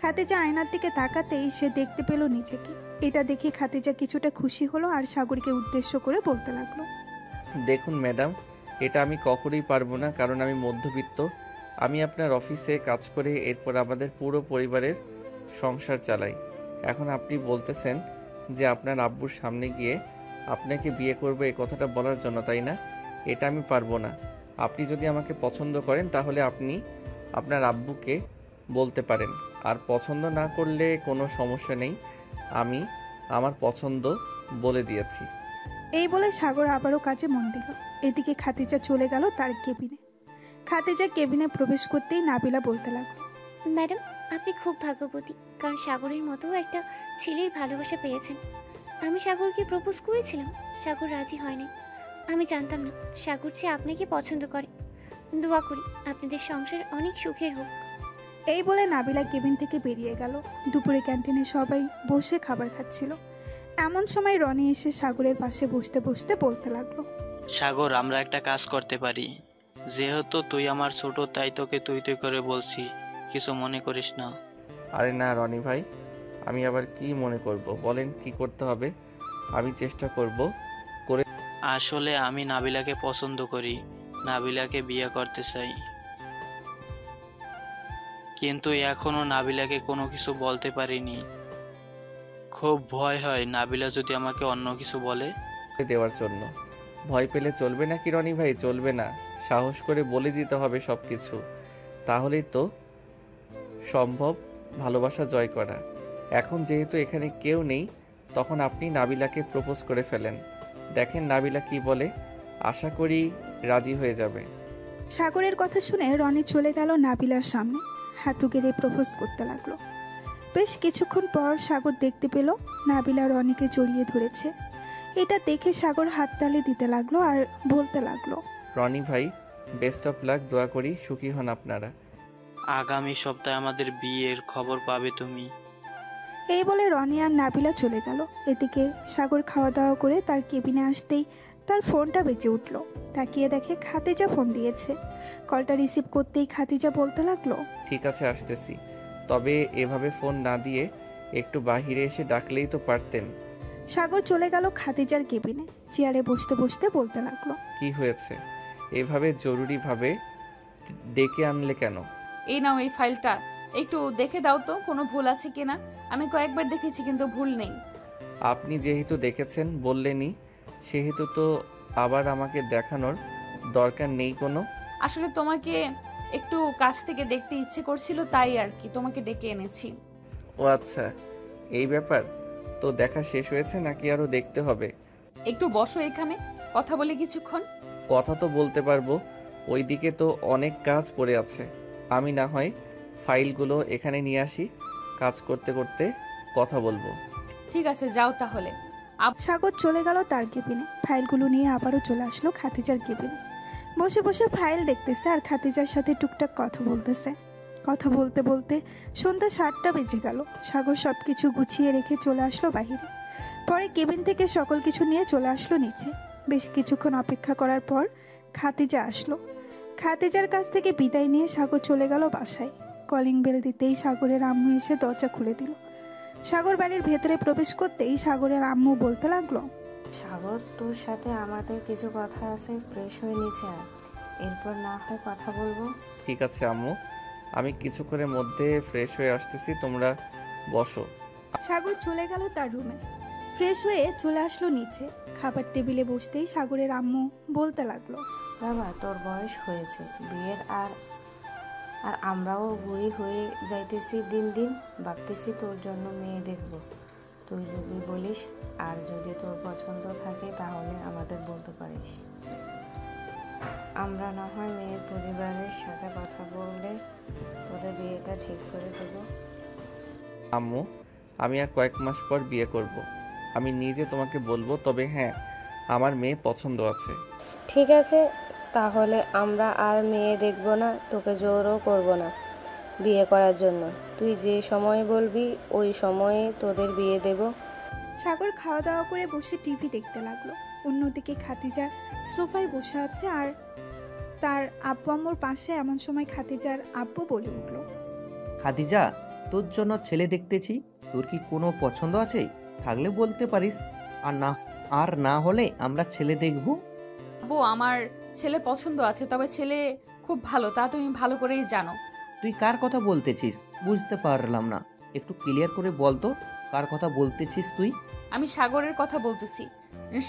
খাদিজা আয়নার দিকে তাকাতেই সে দেখতে পেল নিজেকে। এটা দেখে খাদিজা কিছুটা খুশি হলো আর সাগরকে উদ্দেশ্য করে বলতে লাগলো, দেখুন ম্যাডাম, এটা আমি কখনোই পারবো না, কারণ আমি মধ্যবিত্ত। আমি আপনার অফিসে কাজ করে এরপর আমাদের পুরো পরিবারের সংসার চালাই। এখন আপনি বলতেছেন যে আপনার আব্বুর সামনে গিয়ে আপনাকে বিয়ে করবো এই কথাটা বলার জন্য, তাই না? এটা আমি পারবো না। আপনি যদি আমাকে পছন্দ করেন তাহলে আপনি আপনার আব্বুকে বলতে পারেন, আর পছন্দ না করলে কোনো সমস্যা নেই, আমি আমার পছন্দ বলে দিয়েছি। এই বলে সাগর আবারও কাজে মন দিল। এদিকে খাদিজা চলে গেল তার কেবিনে। খাদিজা কেবিনে প্রবেশ করতেই নাবিলা বলতে লাগলো, ম্যাডাম, আপনি খুব ভাগ্যবতী, কারণ সাগরের মতো একটা ছেলের ভালোবাসা পেয়েছেন। আমি সাগরকে প্রপোজ করেছিলাম, সাগর রাজি হয়নি। আমি জানতাম না সাগর যে আপনাকে পছন্দ করে। দোয়া করি আপনাদের সংসার অনেক সুখের হোক। এই বলে নাবিলা কেবিন থেকে বেরিয়ে গেল। দুপুরে ক্যান্টিনে সবাই বসে খাবার খাচ্ছিল। এমন সময় রনি এসে সাগরের পাশে বসতে বসতে বলতে লাগলো, সাগর, আমরা একটা কাজ করতে পারি। যেহেতু তুই আমার ছোট, তাই তোকে তুই তুই করে বলছি, কিছু মনে করিস না। আরে না রনি ভাই, আমি আবার কি মনে করব, বলেন কি করতে হবে, আমি চেষ্টা করব। আসলে আমি নাবিলাকে পছন্দ করি, নাবিলাকে বিয়ে করতে চাই, কিন্তু এখনো নাবিলাকে কোনো কিছু বলতে পারিনি। খুব ভয় হয় নাবিলা যদি আমাকে অন্য কিছু বলে। দেওয়ার জন্য ভয় পেলে চলবে না কি রনি ভাই, চলবে না। সাহস করে বলে দিতে হবে সব কিছু, তাহলেই তো সম্ভব ভালোবাসা জয় করা। এখন যেহেতু এখানে কেউ নেই, তখন আপনি নাবিলাকে প্রপোজ করে ফেলেন, দেখেন নাবিলা কি বলে, আশা করি রাজি হয়ে যাবে। সাগরের কথা শুনে রনি চলে গেল নাবিলার সামনে, হাঁটু গেড়ে প্রপোজ করতে লাগলো। বেশ কিছুক্ষণ পর সাগর দেখতে পেল নাবিলা রনিকে জড়িয়ে ধরেছে। এটা দেখে সাগর হাততালি দিতে লাগলো আর বলতে লাগলো, রনি ভাই, বেস্ট অফ লাক, দোয়া করি সুখী হন আপনারা। আগামী সপ্তাহে আমাদের বিয়ের খবর পাবে তুমি। এই বলে রনি আর নাবিলা চলে গেল। এদিকে সাগর খাওয়া দাওয়া করে তার কেবিনে আসতেই তার ফোনটা বেজে উঠল। তাকিয়ে দেখে খাদিজা ফোন দিয়েছে। কলটা রিসিভ করতেই খাদিজা বলতে লাগলো, ঠিক আছে আসতেছি, তবে এভাবে ফোন না দিয়ে একটু বাহিরে এসে ডাকলেই তো পারতেন। সাগর চলে গেল খাদিজার কেবিনে। চেয়ারে বসতে বসতে বলতে লাগলো, কি হয়েছে? এভাবে জরুরিভাবে ডেকে আনলে কেন? এই নাও এই ফাইলটা, একটু দেখে দাও তো কোনো ভুল আছে কিনা। আমি কয়েকবার দেখেছি কিন্তু ভুল নেই। আপনি যেহেতু দেখেছেন বললেনই, সেহেতু তো আবার আমাকে দেখানোর দরকার নেই কোনো। আসলে তোমাকে একটু কাছ থেকে দেখতে ইচ্ছে করছিল, তাই আর কি তোমাকে ডেকে এনেছি। ও আচ্ছা, এই ব্যাপার। তো দেখা শেষ হয়েছে নাকি আরও দেখতে হবে? একটু বসো এখানে, কথা বলি কিছুক্ষণ। কথা তো বলতে পারবো, ওইদিকে তো অনেক কাজ পড়ে আছে। আমি না হয় ফাইলগুলো এখানে নিয়ে আসি, কাজ করতে করতে কথা বলবো। ঠিক আছে, যাও তাহলে। সাগর চলে গেল তার কেবিনে। ফাইলগুলো নিয়ে আবারও চলে আসলো খাদিজার কেবিনে। বসে বসে ফাইল দেখতেছে আর খাদিজার সাথে টুকটাক কথা বলতেছে। কথা বলতে বলতে সন্ধ্যা 7টা বেজে গেল। সাগর সব কিছু গুছিয়ে রেখে চলে আসলো বাহিরে। পরে কেবিন থেকে সকল কিছু নিয়ে চলে আসলো নিচে। বেশ কিছুক্ষণ অপেক্ষা করার পর খাদিজা আসলো। খাদিজার কাছ থেকে বিদায় নিয়ে সাগর চলে গেল বাসায়। কলিং বেল দিতেই সাগরের আম্মু এসে দরজা খুলে দিল। সাগর বাড়ির ভেতরে প্রবেশ করতেই সাগরের আম্মু বলতে লাগলো, সাগর, তোর সাথে আমাদের কিছু কথা আছে, ফ্রেশ হয়ে নিচে আয়, এরপর না হয় কথা বলবো। ঠিক আছে আম্মু, আমি কিছুক্ষণের মধ্যে ফ্রেশ হয়ে আসতেছি, তোমরা বসো। সাগর চলে গেল তার রুমে। ফ্রেশ হয়ে চলে আসলো নিচে। খাবার টেবিলে বসতেই সাগরের আম্মু বলতে লাগলো, বাবা, তোর বয়স হয়েছে বিয়ের, আর আর আমরাও বুড়ি হয়ে যাইতেছি দিন দিন। ভাবতেছি তোর জন্য মেয়ে দেখব। তুই যদি বলিস, আর যদি তোর পছন্দ থাকে তাহলে আমাদের বলতে পারিস। আমরা না হয় মেয়ের পরিবারের সাথে কথা বলে তোদের বিয়েটা ঠিক করে দেব। আম্মু, আমি আর কয়েক মাস পর বিয়ে করব। আমি নিজে তোমাকে বলবো, তবে হ্যাঁ, আমার মেয়ে পছন্দ আছে। ঠিক আছে, তাহলে আমরা আর মেয়ে দেখব না, তোকে জোরও করব না বিয়ে করার জন্য। তুই যে সময় বলবি ওই সময়ে তোদের বিয়ে দেব। সাগর খাওয়া দাওয়া করে বসে টিভি দেখতে লাগলো। অন্যদিকে খাদিজা সোফায় বসে আছে আর তার আব্বু আম্মুর পাশে। এমন সময় খাদিজার আব্বু বলে উঠল, খাদিজা, তোর জন্য ছেলে দেখতেছি, তোর কি কোনো পছন্দ আছে? থাকলে বলতে পারিস, আর না হলে আমরা ছেলে দেখব। আব্বু, আমার ছেলে পছন্দ আছে, তবে ছেলে খুব ভালো, তা তুমি ভালো করেই জানো। তুই কার কথা বলতেছিস? বুঝতে পারলাম না, একটু ক্লিয়ার করে বল তো, কার কথা বলতেছিস তুই? আমি সাগরের কথা বলতেছি।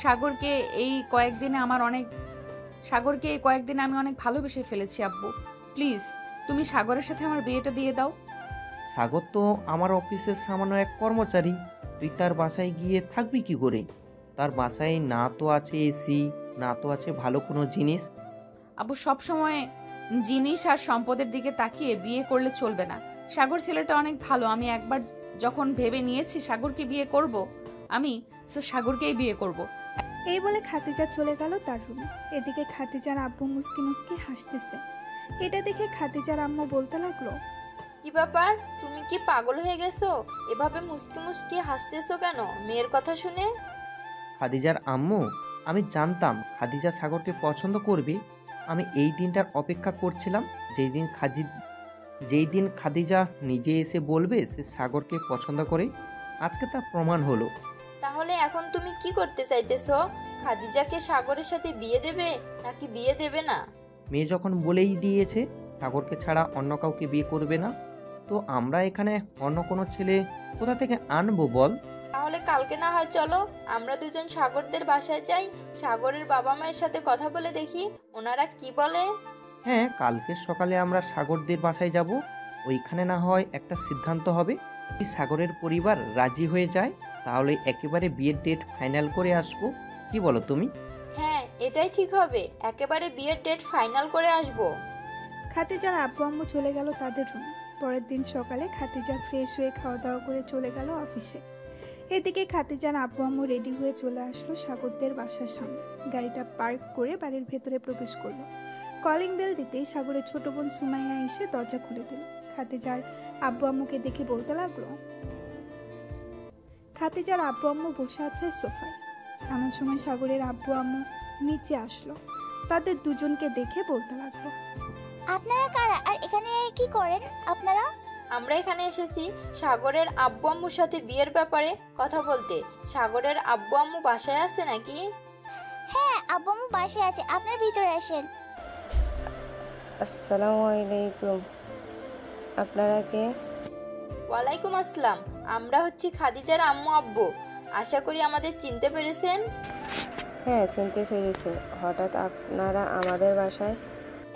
সাগরকে এই কয়েকদিনে আমি অনেক ভালোবেসে ফেলেছি আব্বু। প্লিজ তুমি সাগরের সাথে আমার বিয়েটা দিয়ে দাও। সাগর তো আমার অফিসের সামান্য এক কর্মচারী, তুই তার বাসায় গিয়ে থাকবি কি করে? তার বাসায় না তো আছে এসি, না তো আছে ভালো কোনো জিনিস। আব্বু, সব সময় জিনিস আর সম্পদের দিকে তাকিয়ে বিয়ে করলে চলবে না। সাগর ছেলেটা অনেক ভালো। আমি একবার যখন ভেবে নিয়েছি সাগরকে বিয়ে করব, আমি সাগরকেই বিয়ে করব। এই বলে খাদিজা চলে গেল তার রুমে। এদিকে খাদিজার আব্বু মুস্কি মুস্কি হাসতেছে। এটা দেখে খাদিজার আম্মু বলতে লাগলো, কি ব্যাপার, তুমি কি পাগল হয়ে গেছো? এভাবে মুস্কি মুস্কি হাসতেছো কেন মেয়ের কথা শুনে? খাদিজার আম্মু, আমি জানতাম খাদিজা সাগরকে পছন্দ করবে। আমি এই দিনটার অপেক্ষা করছিলাম, যেই দিন খাদিজা নিজে এসে বলবে সে সাগরকে পছন্দ করে। আজকে তা প্রমাণ হলো। তাহলে এখন তুমি কি করতে চাইতেছো? খাদিজাকে সাগরের সাথে বিয়ে দেবে নাকি বিয়ে দেবে না? মেয়ে যখন বলেই দিয়েছে সাগরকে ছাড়া অন্য কাউকে বিয়ে করবে না, তো আমরা এখানে অন্য কোনো ছেলে কোথা থেকে আনবো বল? তাহলে কালকে না হয় চলো, আমরা দুজন সাগরদের বাসায় যাই, সাগরের বাবা মায়ের সাথে কথা বলে দেখি ওনারা কি বলে। হ্যাঁ, কালকে সকালে আমরা সাগরদের বাসায় যাব। ওইখানে না হয় একটা সিদ্ধান্ত হবে। যদি সাগরের পরিবার রাজি হয়ে যায় তাহলে একেবারে বিয়ের ডেট ফাইনাল করে আসবো। কি বলো তুমি? হ্যাঁ, এটাই ঠিক হবে, একেবারে বিয়ের ডেট ফাইনাল করে আসবো। খাদিজার আব্বু আম্মু চলে গেল তাদের রুমে। পরের দিন সকালে খাদিজা ফ্রেশ হয়ে খাওয়া দাওয়া করে চলে গেল অফিসে। এদিকে খাদিজার আব্বু আম্মু রেডি হয়ে চলে আসলো সাগরদের বাসার সামনে। গাড়িটা পার্ক করে বাড়ির ভেতরে প্রবেশ করলো। কলিং বেল দিতেই সাগরের ছোট বোন সুমাইয়া এসে দরজা খুলে দিল। খাদিজার আব্বু আম্মুকে দেখে বলতে লাগলো, খাদিজার আব্বু আম্মু বসে আছে সোফায়। এমন সময় সাগরের আব্বু আম্মু নিচে আসলো। তাদের দুজনকে দেখে বলতে লাগলো, আপনারা কারা আর এখানে কি করেন আপনারা? আমরা এখানে এসেছি সাগরের আব্বু আম্মুর সাথে বিয়ের ব্যাপারে কথা বলতে। সাগরের আব্বু আম্মু বাসায় আছে নাকি? হ্যাঁ, আব্বু আম্মু বাসায় আছে, আপনার ভিতরে আসেন। আসসালামু আলাইকুম। আপনারা কে? ওয়ালাইকুম আসসালাম। আমরা হচ্ছি খাদিজার আম্মু আব্বু। আশা করি আমাদের চিনতে পেরেছেন। হ্যাঁ, চিনতে পেরেছি। হঠাৎ আপনারা আমাদের বাসায়?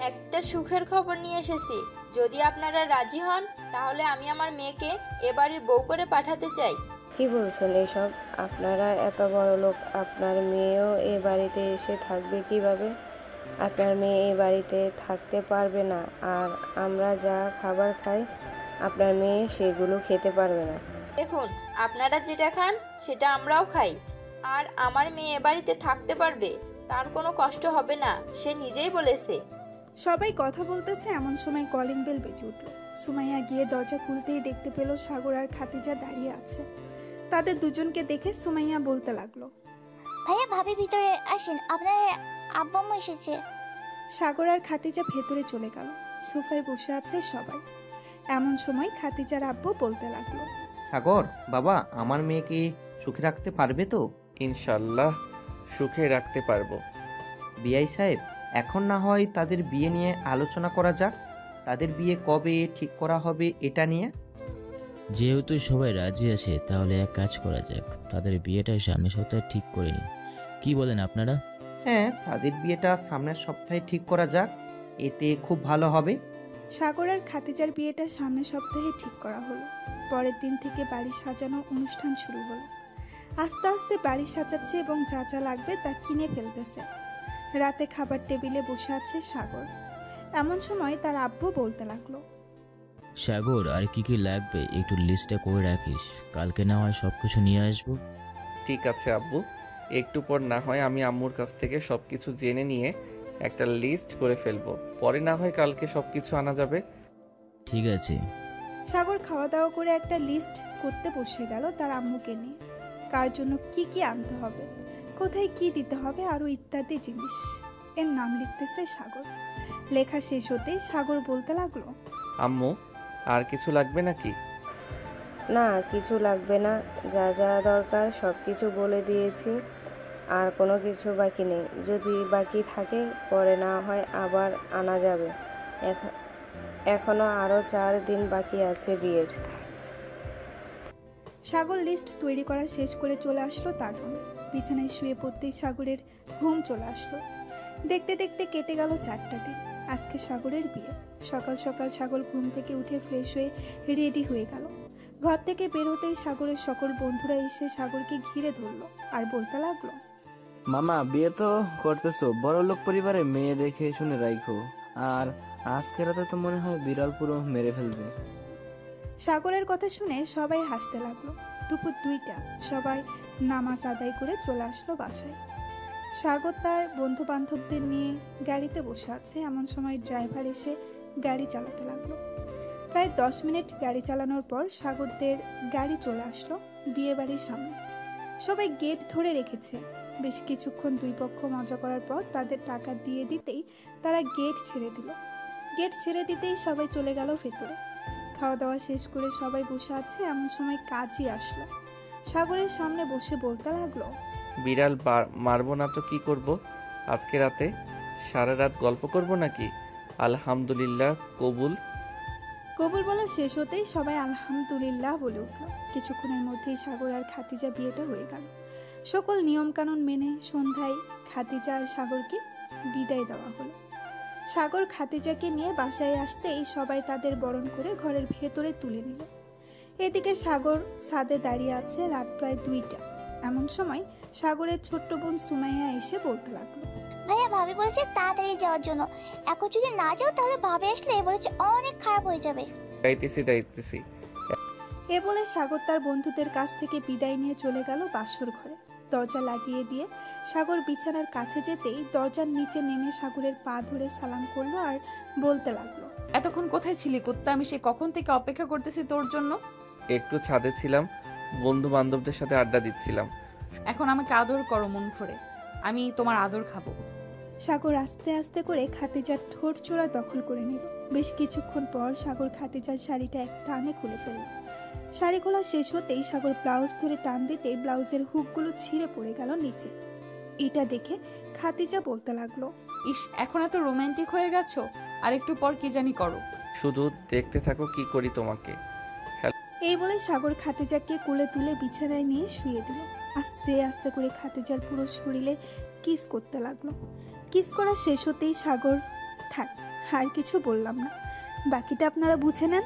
একটা সুখের খবর নিয়ে এসেছি। যদি আপনারা রাজি হন তাহলে আমি আমার মেয়েকে এ বাড়ির বউ করে পাঠাতে চাই। কি বলছেন এসব? আপনারা এত বড় লোক, আপনার মেয়েও এই বাড়িতে এসে থাকবে কিভাবে? আপনার মেয়ে এই বাড়িতে থাকতে পারবে না, আর আমরা যা খাবার খাই আপনার মেয়ে সেগুলো খেতে পারবে না। দেখুন, আপনারা যেটা খান সেটা আমরাও খাই, আর আমার মেয়ে এ বাড়িতে থাকতে পারবে, তার কোনো কষ্ট হবে না, সে নিজেই বলেছে। সবাই কথা বলতেছে এমন সময় কলিং বেল বেজে উঠল। সুমাইয়া গিয়ে দরজা খুলতেই দেখতে পেল সাগর আর খাদিজা দাঁড়িয়ে আছে। তাদের দুজনকে দেখে সুমাইয়া বলতে লাগলো, ভাইয়া ভাবি ভিতরে আসেন, আপনার আব্বু আম্মু এসেছে। সাগর আর খাদিজা ভেতরে চলে গেল। সোফায় বসে আছে সবাই। এমন সময় খাদিজার আব্বু বলতে লাগলো, সাগর বাবা, আমার মেয়েকে সুখে রাখতে পারবে তো? ইনশাল্লাহ সুখে রাখতে পারবো। বিআই সাহেব, এখন না হয় তাদের বিয়ে নিয়ে আলোচনা করা যাক। তাদের বিয়ে কবে ঠিক করা হবে এটা নিয়ে। যেহেতু সবাই রাজি আছে, তাহলে এক কাজ করা যাক, তাদের বিয়েটা সামনের সপ্তাহে ঠিক করে নিই। কি বলেন আপনারা? হ্যাঁ, তাদের বিয়েটা সামনের সপ্তাহে ঠিক করা যাক, এতে খুব ভালো হবে। সাগর আর খাদিজার বিয়েটা সামনের সপ্তাহে ঠিক করা হলো। পরের দিন থেকে বাড়ি সাজানো অনুষ্ঠান শুরু হলো। আস্তে আস্তে বাড়ি সাজাচ্ছে এবং যা যা লাগবে তা কিনে ফেলতেছে। রাতে খাবার টেবিলে বসে আছে সাগর। এমন সময় তার আব্বু বলতে লাগলো, সাগর, আর কি কি লাগবে একটু লিস্টটা করে রাখিস, কালকে না হয় সব কিছু নিয়ে আসবো। ঠিক আছে আব্বু, একটু পর না হয় আমি আম্মুর কাছ থেকে সব কিছু জেনে নিয়ে একটা লিস্ট করে ফেলবো, পরে না হয় কালকে সব কিছু আনা যাবে। ঠিক আছে। সাগর খাওয়া দাওয়া করে একটা লিস্ট করতে বসে গেল তার আম্মুকে নিয়ে। কার জন্য কি কি আনতে হবে, কোথায় কি দিতে হবে, আরও ইত্যাদি জিনিস এর নাম লিখতেছে সাগর। লেখা শেষ হতেই সাগর বলতে লাগলো, আম্মু, আর কিছু লাগবে নাকি? না, কিছু লাগবে না, যা যা দরকার সব কিছু বলে দিয়েছি, আর কোনো কিছু বাকি নেই। যদি বাকি থাকে পরে না হয় আবার আনা যাবে। এখনো আরও 4 দিন বাকি আছে বিয়ের। সাগর লিস্ট তৈরি করা শেষ করে চলে আসলো তার রুমে। বিছানায় শুয়ে পড়তেই সাগরের ঘুম চলে আসলো। দেখতে দেখতে কেটে গেল 4টা দিন। আজকে সাগরের বিয়ে। সকাল সকাল সাগর ঘুম থেকে উঠে ফ্রেশ হয়ে রেডি হয়ে গেল। ঘর থেকে বের হতেই সাগরের সকল বন্ধুরা এসে সাগরকে ঘিরে ধরলো আর বলতে লাগলো, মামা, বিয়ে তো করতেছো, বড় লোক পরিবারে মেয়ে দেখে শুনে রাখো, আর আজকে রাতে তো মনে হয় বিড়াল পুরো মেরে ফেলবে। সাগরের কথা শুনে সবাই হাসতে লাগলো। দুপুর 2টা সবাই নামাজ আদায় করে চলে আসলো বাসায়। সাগর তার বন্ধু বান্ধবদের নিয়ে গাড়িতে বসে আছে। এমন সময় ড্রাইভার এসে গাড়ি চালাতে লাগলো। প্রায় 10 মিনিট গাড়ি চালানোর পর সাগরদের গাড়ি চলে আসলো বিয়ে বাড়ির সামনে। সবাই গেট ধরে রেখেছে। বেশ কিছুক্ষণ দুই পক্ষ মজা করার পর তাদের টাকা দিয়ে দিতেই তারা গেট ছেড়ে দিল। গেট ছেড়ে দিতেই সবাই চলে গেল ভেতরে। খাওয়া দাওয়া শেষ করে সবাই বসে আছে। এমন সময় কাজী আসলো। সাগরের সামনে বসে বলতে লাগলো, বিড়াল মারবো না তো কি করব? আজকে রাতে সারা রাত গল্প করব নাকি? আলহামদুলিল্লাহ, কবুল। কবুল বলা শেষ হতেই সবাই আলহামদুলিল্লাহ বলে উঠল। কিছুক্ষণের মধ্যেই সাগর আর খাদিজা বিয়েটা হয়ে গেল। সকল নিয়মকানুন মেনে সন্ধ্যায় খাদিজা আর সাগরকে বিদায় দেওয়া হলো। সাগর খাদিজাকে নিয়ে বাসায় আসতেই সবাই তাদের বরণ করে ঘরের ভেতরে তুলে নিল। এদিকে সাগর ছাদে দাঁড়িয়ে আছে। রাত প্রায় 2টা। এমন সময় সাগরের ছোট্ট বোন সুমাইয়া এসে বলতে লাগলো, ভাইয়া ভাবি বলেছে তাড়াতাড়ি যাওয়ার জন্য, এখন যদি না যাও তাহলে ভাবি আসলে বলেছে অনেক খারাপ হয়ে যাবে। যাইতেছি। এ বলে সাগর তার বন্ধুদের কাছ থেকে বিদায় নিয়ে চলে গেল বাসর ঘরে। দরজা লাগিয়ে দিয়ে সাগর বিছানার কাছে যেতেই দরজার নিচে নেমে সাগরের পা ধরে সালাম করলো আর বলতে লাগলো, এতক্ষণ কোথায় ছিলি কুত্তা? আমি সে কখন থেকে অপেক্ষা করতেছি তোর জন্য। একটু ছাদে ছিলাম, বন্ধু বান্ধবদের সাথে আড্ডা দিচ্ছিলাম। এখন আমাকে আদর করো মন ভরে, আমি তোমার আদর খাবো। সাগর আস্তে আস্তে করে খাতিজার ঠোঁট চোরা দখল করে নিল। বেশ কিছুক্ষণ পর সাগর খাতিজার শাড়িটা এক টানে খুলে ফেলল। শাড়ি খোলা শেষ হতেই সাগর ব্লাউজ ধরে টান দিতে ব্লাউজের হুকগুলো ছিঁড়ে পড়ে গেল নিচে। এটা দেখে খাতিজা বলতে লাগলো, ইস, এখন এত রোমান্টিক হয়ে গেছো, আর একটু পর কি জানি করো। শুধু দেখতে থাকো কি করি তোমাকে। এই বলে সাগর খাতিজাকে কোলে তুলে বিছানায় নিয়ে শুয়ে দিল। আস্তে আস্তে করে খাতিজার পুরো শরীরে কিস করতে লাগলো। কিস করা শেষ হতেই সাগর, থাক আর কিছু বললাম না, বাকিটা আপনারা বুঝে নেন।